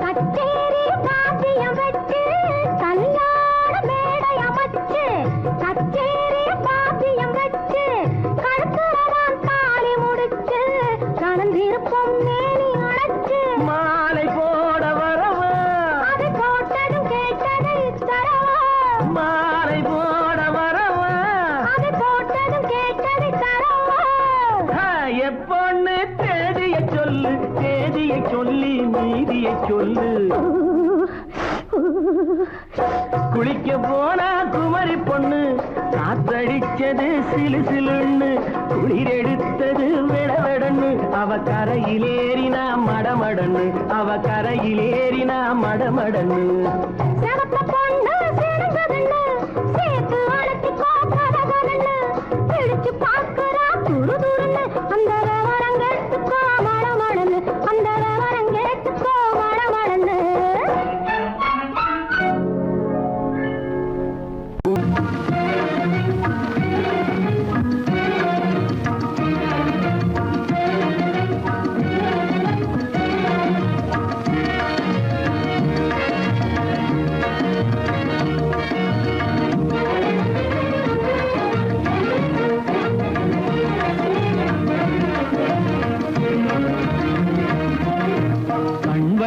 கச்சேரி வாத்தியம் வச்சு கல்யாண மேடை அமைச்சு கச்சேரி வாத்தியம் வச்சு கழுத்துறவான் தாலி முடிச்சு கலந்திருப்போம் மேனி அடைச்சு மாலை போட வரவா அது போட்டதும் கேட்டதை தரவா மாலை போட வரவா அது போட்டதும் கேட்டதை தரவா எப்பொண்ணு தேதியை சொல்லு தேதியை சொல்லி நீதியை சொல்லு குளிக்க போனா குமரி பொண்ணு காத்தடிச்சது சிலு சிலுன்னு குளிர் எடுத்தது விடவிடன்னு அவ கரையிலேறினா மடமடன்னு அவ கரையிலேறினா மடமடன்னு செவத்த பொண்ணு சிணுங்குதுன்னு சேர்த்து அழைச்சு கோப்பதகன்னு பிடிச்சு பார்க்கறா துரு துருன்னு அந்த விவரம் கேட்டுக்கோ மடமடன்னு அந்த விவரம் கேட்டுக்கோ மடமடன்னு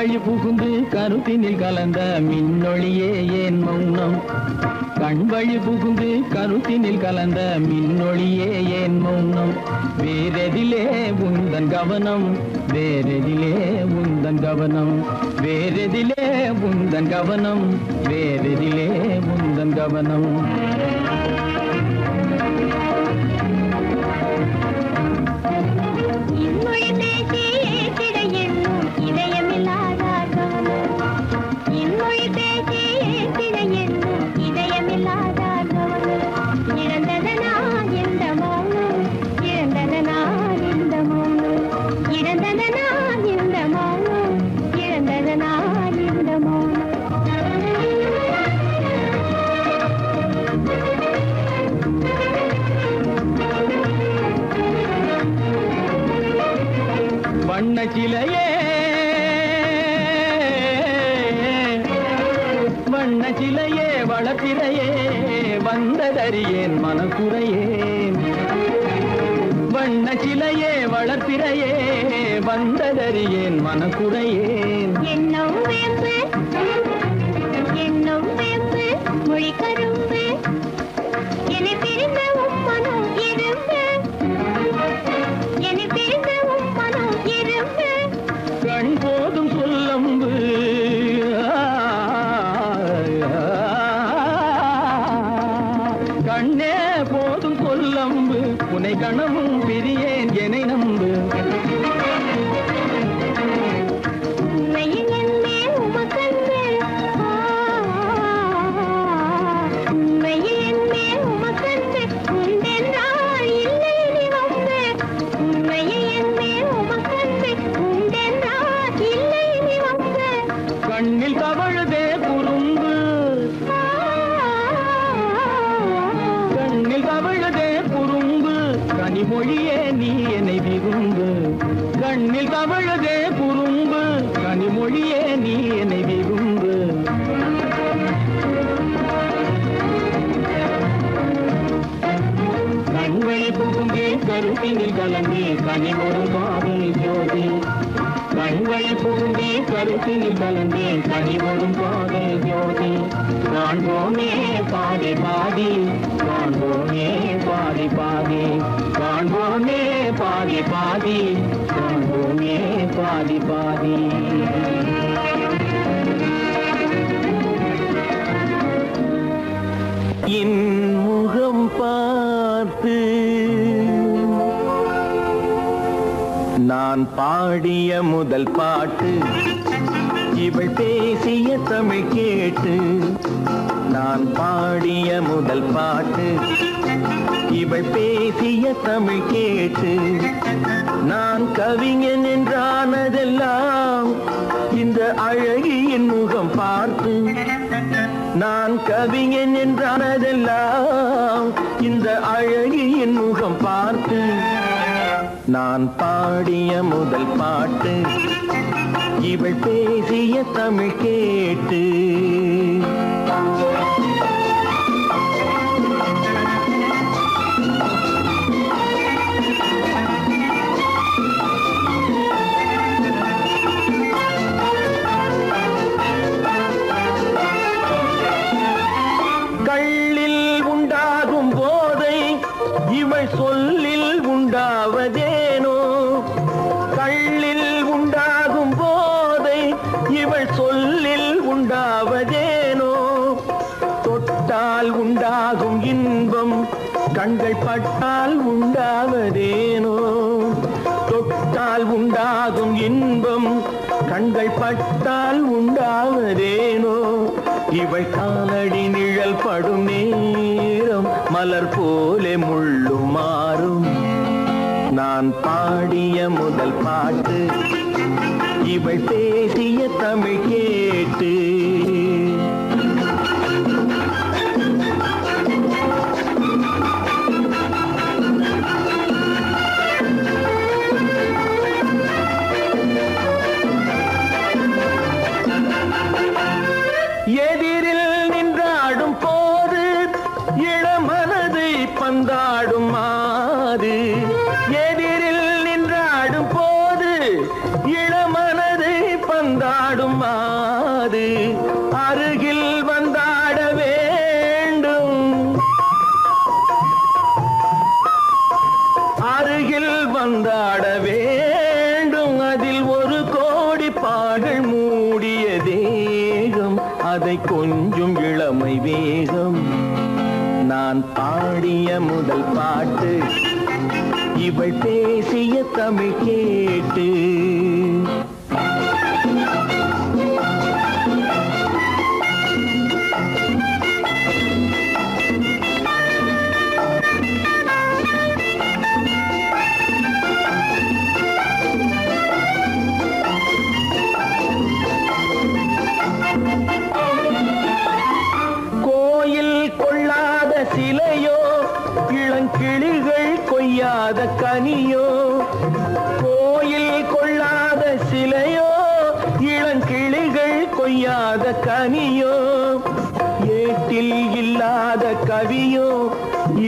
வழி புகுந்து கருத்தினில் கலந்த மின்னொளியே ஏன் மௌனம் கண் வழி புகுந்து கருத்தினில் கலந்த மின்னொளியே ஏன் மௌனம் வேறெதிலே உந்தன் கவனம் வேறெதிலே உந்தன் கவனம் வேறெதிலே உந்தன் கவனம் வேறெதிலே உந்தன் கவனம் இன்மொழி பேசி ஏற்றிட எண்ணும் இதயமில்லாதார் கவனம் இன்மொழி பேசி ஏற்றிட எண்ணும் இதயமில்லாதார் கவனம் இழந்ததனா இந்த மௌனம் இழந்ததனா இந்த மௌனம் இழந்ததனா இந்த மௌனம் இழந்ததனா இந்த மௌனம் வண்ண சிலையே வண்ண சிலையே வளர்த்திரையே வந்ததறியேன் மனக்குறையேன் வண்ண சிலையே வளர்த்திரையே வந்ததறியேன் மனக்குறையேன் என்னும் வேம்பு மொழி கரும்பு என்னை பிரிந்த உம்மனும் இரும்பு என்னை பிரிந்த உம்மனும் இரும்பு கண் போதும் சொல்லம்பு கண்ணே போதும் சொல்லம்பு உனை கணமும் பிரியேன் என்னை நம்பு உண்மையில் என்னே உமக்கன்று உண்மையில் என்னே உமக்கன்று உண்டென்றால் இல்லை நீ வம்பு உண்மையில் என்னே உமக்கன்று உண்டென்றால் இல்லை நீ வம்பு கண்ணில் தவழுதே குறும்பு கண்ணில் தவழுதே குறும்பு கனிமொழியே நீ என்னை விரும்பு கண்ணில் தவழுதே குறும்பு கனிமொழியே நீ என்னை விரும்பு கண்களை புகுந்தே கருத்தினில் கலந்தே கனிமொரு பாதை ஜோதி கண்களை புகுந்தே கருத்தினில் கலந்தே கனிமொரும் பாதை ஜோதி காண்போமே பாதி பாதி காண்போமே பாதி பாதி காண்போமே பாதி பாதி காண்போமே பாதி பாதி என் முகம் பார்த்து நான் பாடிய முதல் பாட்டு இவள் பேசிய தமிழ் கேட்டு நான் பாடிய முதல் பாட்டு இவள் பேசிய தமிழ் கேட்டு நான் கவிஞன் என்றானதெல்லாம் இந்த அழகியின் முகம் பார்த்து நான் கவிஞன் என்றானதெல்லாம் இந்த அழகியின் முகம் பார்த்து நான் பாடிய முதல் பாட்டு இவள் பேசிய தமிழ் கேட்டு கள்ளில் உண்டாகும் போதை இவள் சொல்லில் உண்டாவதேனோ கள்ளில் உண்டாகும் போதை இவள் சொல்லில் உண்டாவதேனோ தொட்டால் உண்டாகும் இன்பம் கண்கள் பட்டால் உண்டாவதேனோ தொட்டால் உண்டாகும் இன்பம் கண்கள் பட்டால் உண்டாவதேனோ இவள் காலடி நிழல் படும் நேரம் மலர் போலே முள்ளும் மாறும் நான் பாடிய முதல் பாட்டு இவள் பேசிய தமிழ் கேட்டு எதிரில் நின்றாடும் போது இளமனதை பந்தாடும் மாது எதிரில் நின்றாடும் போது இளமனதை பந்தாடும் பந்தாட வேண்டும். அதில் ஒரு கோடி பாடல் மூடிய தேகம், அதை கொஞ்சம் இளமை வேகம். நான் பாடிய முதல் பாட்டு இவள் பேசிய தமிழ் கேட்டு. சிலையோ இளங்கிளிகள் கொய்யாத கனியோ, கோயில் கொள்ளாத சிலையோ இளங்கிளிகள் கொய்யாத கனியோ, ஏட்டில் இல்லாத கவியோ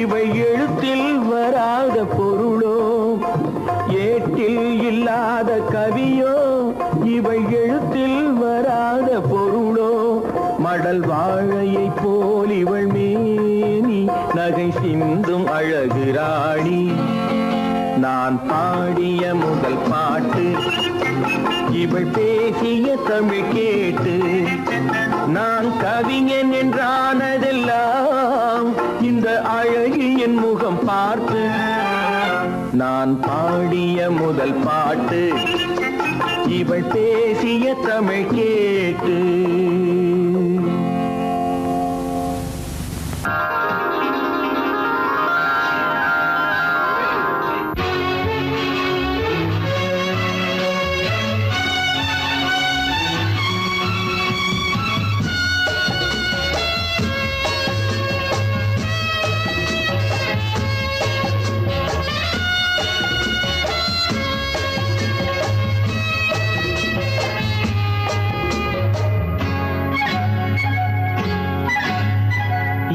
இவை எழுத்தில் வராத பொருளோ, ஏட்டில் இல்லாத கவியோ இவை எழுத்தில் வராத பொருளோ, மடல் வாழையை போல் இவள் மேனி நகை சிந்தும் அழகு ராணி. நான் பாடிய முதல் பாட்டு இவள் பேசிய தமிழ் கேட்டு. நான் கவிஞன் என்றானதெல்லாம் இந்த அழகியின் முகம் பார்த்து. நான் பாடிய முதல் பாட்டு இவள் பேசிய தமிழ் கேட்டு.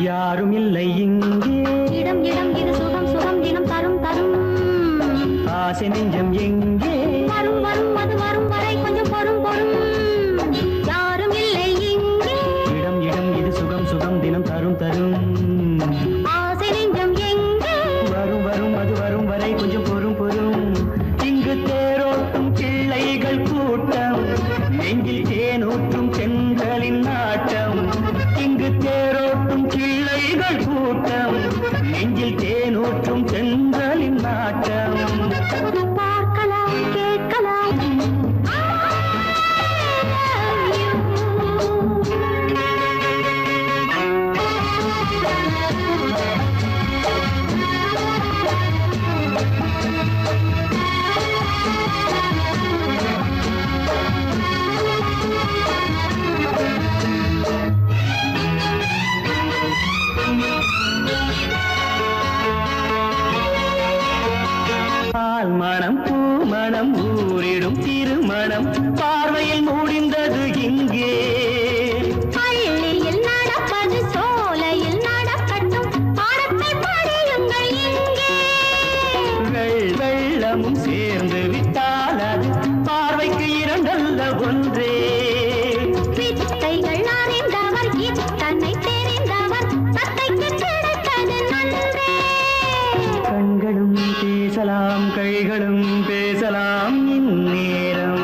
யாரும் இல்லை இங்கே, இடம் இடம் இது சுகம் சுகம் தினம் தரும் தரும். ஆசை நெஞ்சம் எங்கே, வரும் வரும் அது வரும் வரை கொஞ்சம் பொறும் பொறும். யாரும் இல்லை இங்கே, இடம் இடம் இது சுகம் சுகம் தினம் தரும் தரும். ஆசை நெஞ்சம் எங்கே, வரும் வரும் அது வரும் வரை கொஞ்சம் பொறும் பொறும். இங்கு தேரோட்டும் பிள்ளைகள் கூட்டம், நெஞ்சில் தேனூற்றும் பெண்களின் நாட்டம். இங்கு தேரோட்டும் பிள்ளைகள் கூட்டம், நெஞ்சில் தேனூற்றும் பெண்களின் நாட்டம். பார்க்கலாம் கேட்கலாம். மனம் பூமணம் ஊரிடும் திருமணம் பார்வையில் முடிந்தது இங்கே. பள்ளியில் நடப்பது சோலையில் நடக்கட்டும், பாடத்தை படியுங்கள் இங்கே. வெள்ளமும் சேர்ந்து விட்டால் அது பார்வைக்கு இரண்டல்ல ஒன்றே. வித்தைகள் அறிந்தவர் இத்தனை தெரிந்தவர், தத்தைக்கு கிடைத்தது நன்றே. கண்களும் பேசலாம் கைகளும் பேசலாம் இந்நேரம்.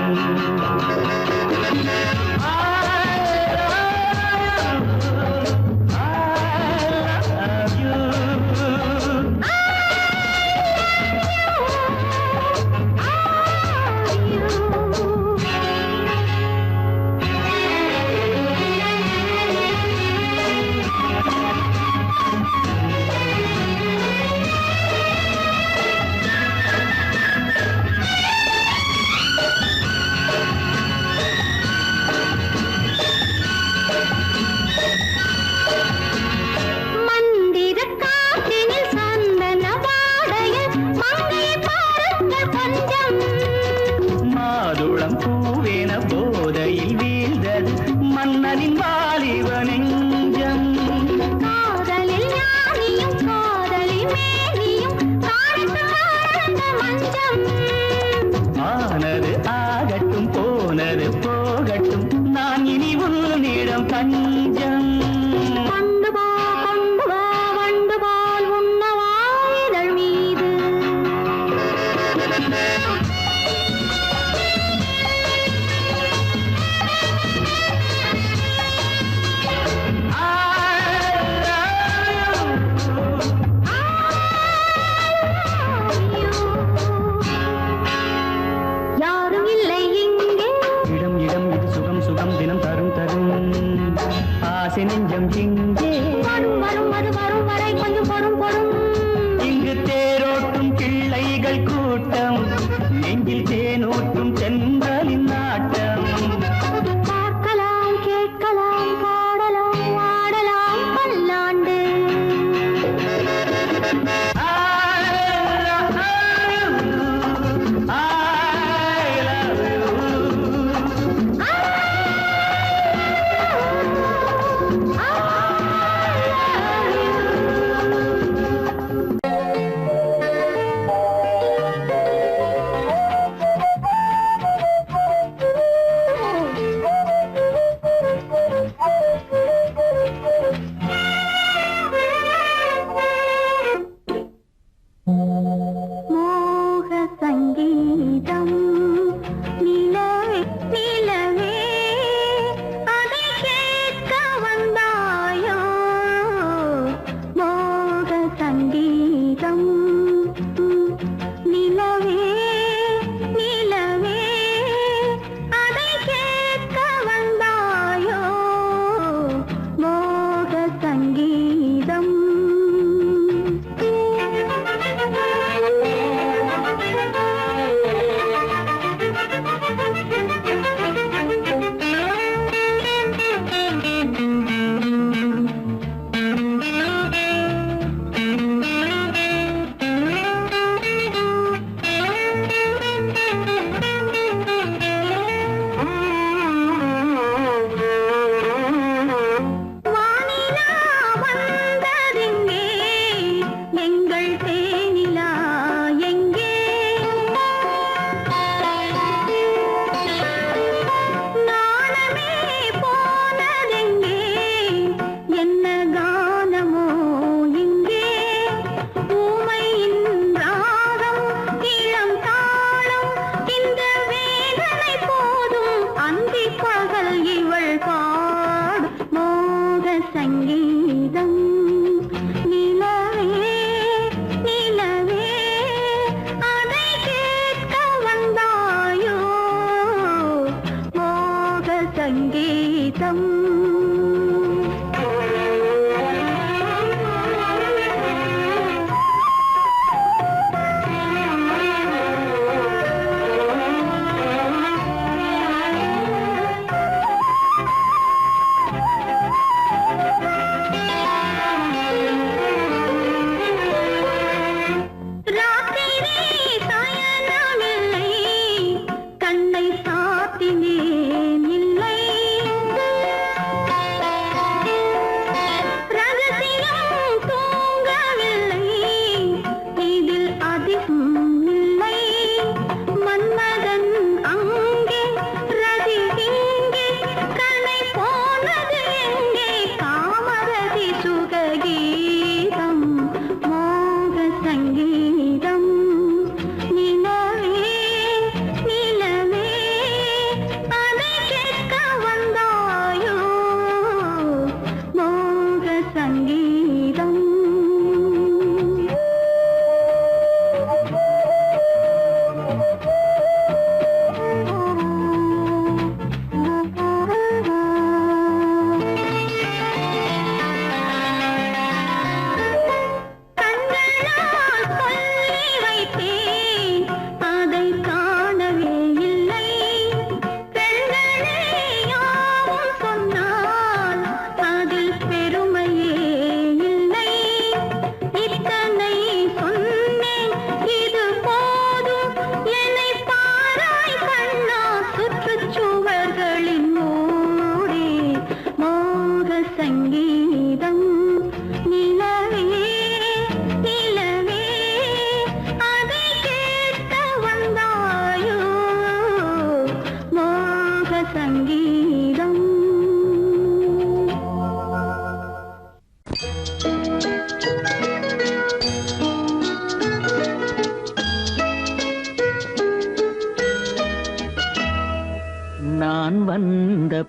கண்ணை சாத்தினேன் இல்லை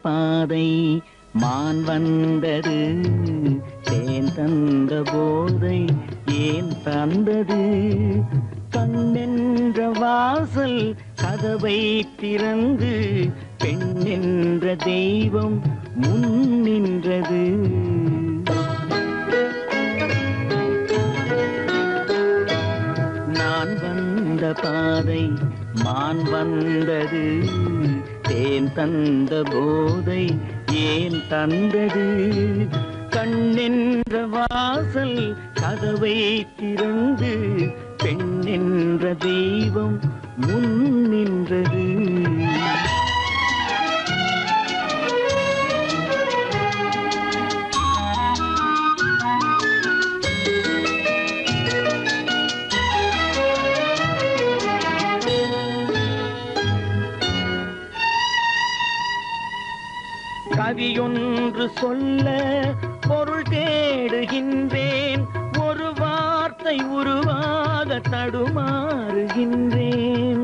பாதை மான் வந்தது தேன் தந்த போதை ஏன் தந்தது கண்ணென்ற வாசல் கதவை திறந்து பெண் என்ற தெய்வம் முன் நின்றது நான் வந்த பாதை மான் வந்தது தேன் தந்த போதை ஏன் தந்தது கண்ணென்ற வாசல் கதவை திறந்து பெண் என்ற தெய்வம் முன் நின்றது கவியொன்று சொல்ல பொருள் தேடுகின்றேன் ஒரு வார்த்தை உருவாக தடுமாறுகின்றேன்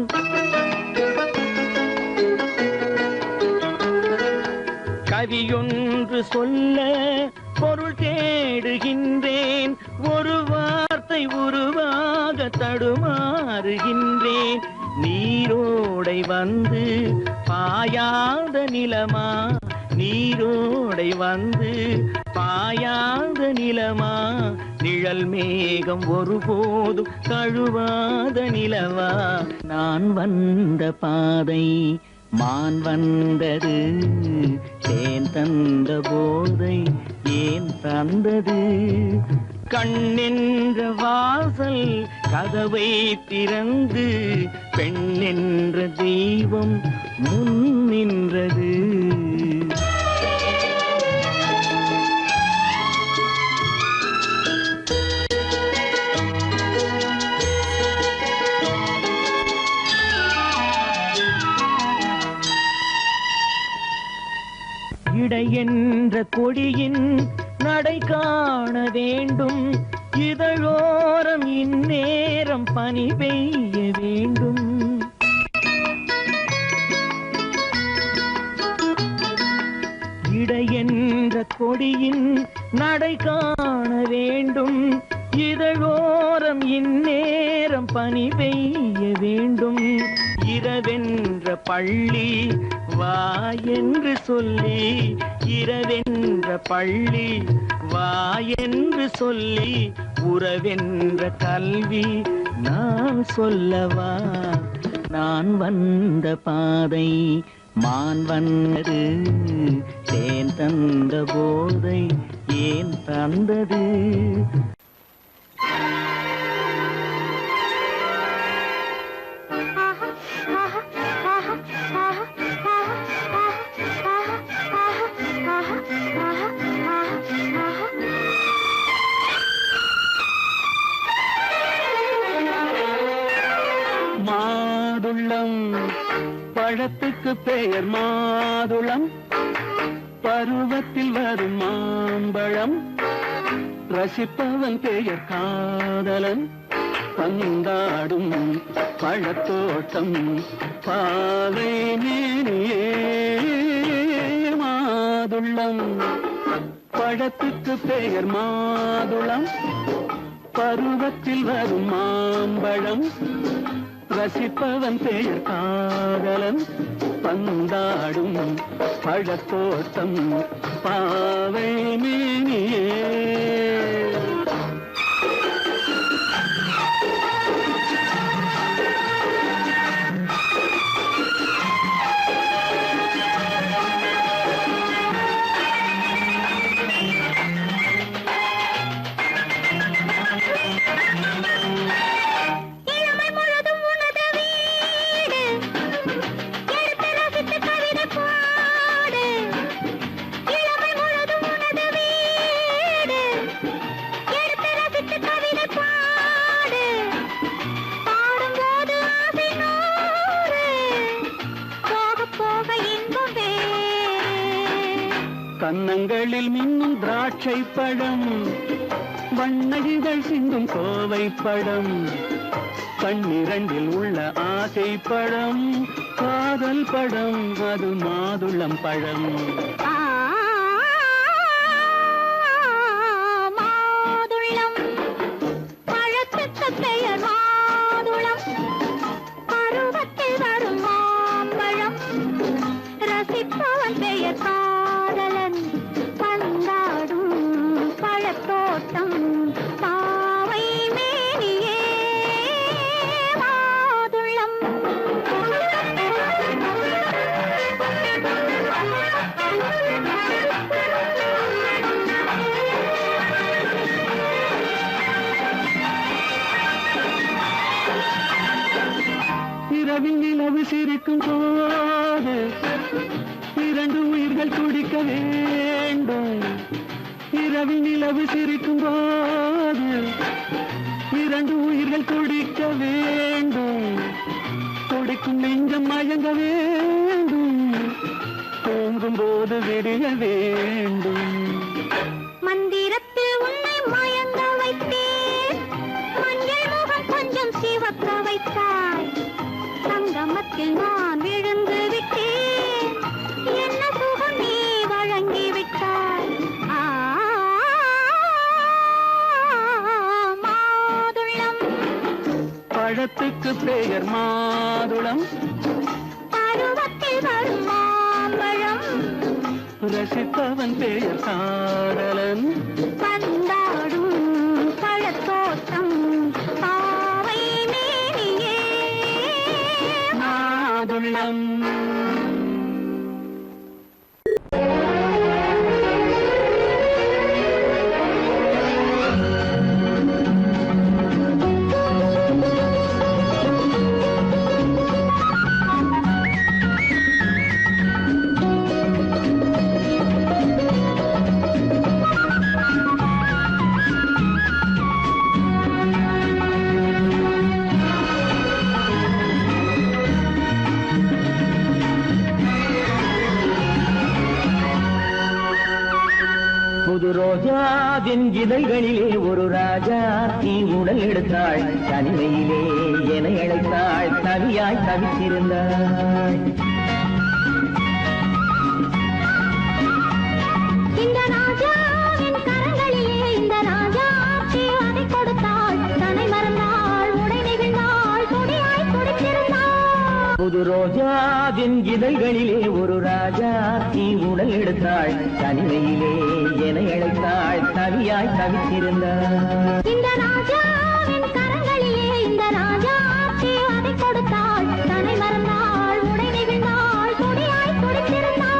கவியொன்று சொல்ல பொருள் தேடுகின்றேன் ஒரு வார்த்தை உருவாக தடுமாறுகின்றேன் நீரோடை வந்து பாயாத நிலமா நீரோடை வந்து பாயாத நிலமா நிழல் மேகம் ஒருபோதும் தழுவாத நிலவா நான் வந்த பாதை மான் வந்தது தேன் தந்த போதை ஏன் தந்தது கண்ணென்ற வாசல் கதவை திறந்து பெண் என்ற தெய்வம் முன் நின்றது இடை என்ற கொடியின் நடை காண வேண்டும் இதழோரம் இந்நேரம் பனி பெய்ய வேண்டும் இடை என்ற கொடியின் நடை காண வேண்டும் இதழோரம் இந்நேரம் பனி பெய்ய வேண்டும் இரவென்ற பள்ளி வா என்று சொல்லி இரவென்ற பள்ளி வா என்று சொல்லி உறவென்ற கல்வி நான் சொல்லவா நான் வந்த பாதை மான் வந்தது தேன் தந்த போதை ஏன் தந்தது மாதுளம் பழத்துக்கு பெயர் மாதுளம் பருவத்தில் வரும் மாம்பழம் ரசிப்பவன் பெயர் காதலன் பந்தாடும் பழத்தோட்டம் பாவை மேனியே மாதுளம் பழத்துக்கு பெயர் மாதுளம் பருவத்தில் வரும் மாம்பழம் ரசிப்பவன் பெயர் காதலன் பந்தாடும் பழத்தோட்டம் பாவை மேனியே கன்னங்களில் மின்னும் திராட்சை பழம் வண்ணகிகள் சிந்தும் கோவை பழம் கண்ணிரண்டில் உள்ள ஆசை பழம் காதல் பழம் அது மாதுளம் பழம். மாதுளம் பழத்துக்கு பெயர் மாதுளம், பருவத்தில் வரும் மாம்பழம், ரசிப்பவன் பெயர் காதலன், பந்தாடும் பழத்தோட்டம் பாவை மேனியே மாதுளம். இரவில் நிலவு சிரிக்கும் போது இரண்டு உயிர்கள் துடிக்க வேண்டும். இரவில் நிலவு சிரிக்கும் போது இரண்டு உயிர்கள் துடிக்க வேண்டும். துடிக்கும் நெஞ்சம் மயங்க வேண்டும், தூங்கும் போது விடிய வேண்டும். மந்திரத்தில் உன்னை மயங்க வைத்தேன், மஞ்சள் முகம் கொஞ்சம் சிவக்க வைத்தாய், சங்கமத்தில் நான் விழுந்து விட்டேன், என்ன சுகம் நீ வழங்கி விட்டாய். மாதுளம் பழத்துக்கு பெயர் மாதுளம், பருவத்தில் வரும் மாம்பழம், ரசிப்பவன் பெயர் காதலன், பந்தாடும் பழத்தோட்டம் பாவை மேனியே மாதுளம். புது ரோஜாவின் இதழ்களிலே ஒரு ராஜா நீ உடல் எடுத்தாள், தனிமையிலே என அழைத்தாள், தவியாய் தவித்திருந்தாள். இந்த ராஜாவின் கரங்களிலே இந்த ராஜா அதை கொடுத்தாள், தன்னை மறந்தாள், உடை நெகிழ்ந்தாள், துடியாய் துடித்திருந்தாள். புது ரோஜாவின் இதழ்களிலே ஒரு ராஜா நீ உடல் எடுத்தாள், தனிமையிலே என அழைத்தாள், தவியாய் தவித்திருந்தாள். இந்த ராஜாவின் கரங்களிலே இந்த ராஜா அதை கொடுத்தாள், தன்னை மறந்தாள், உடை நெகிழ்ந்தாள், துடியாய் துடித்திருந்தாள்.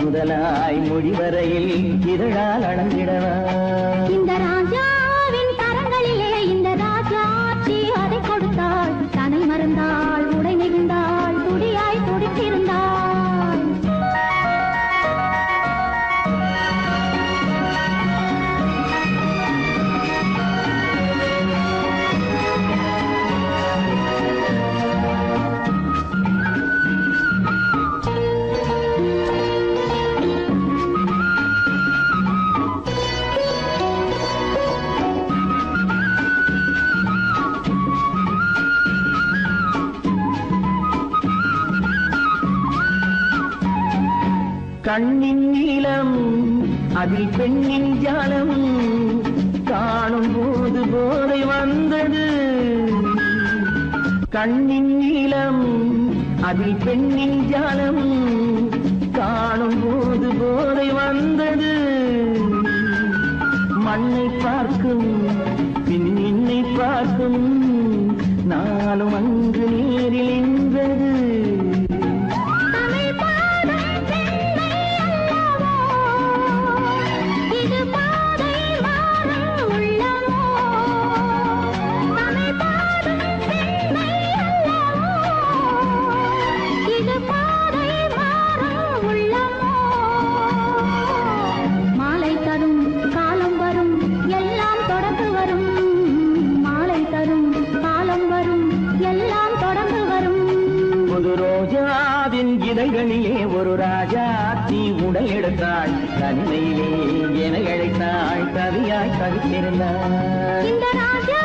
முதலாய் முடிவரையில் இதழால் அளந்திடவா. இந்த ராஜாவின் கரங்களிலே இந்த ராஜாச்சி அதை கொடுத்தாள், தன்னை மறந்தாள், உடை நெகிழ்ந்தாள், துடியாய் துடித்திருந்தாள். கண்ணின் நீளம் அதில் பெண்ணின் ஜாலம் காணும் போது போதை வந்தது கண்ணின் நீளம் அதில் பெண்ணின் ஜாலம் காணும் போது போதை வந்தது மண்ணை பார்க்கும் பின் என்னை பார்க்கும் நானும் அங்கு நேரில் என்றது இதழ்களிலே ஒரு ராஜாத்தி உடல் எடுத்தாள் தன்மையிலே என அழைத்தாள் கவியாய் கவித்திருந்தாள். இந்த ராஜா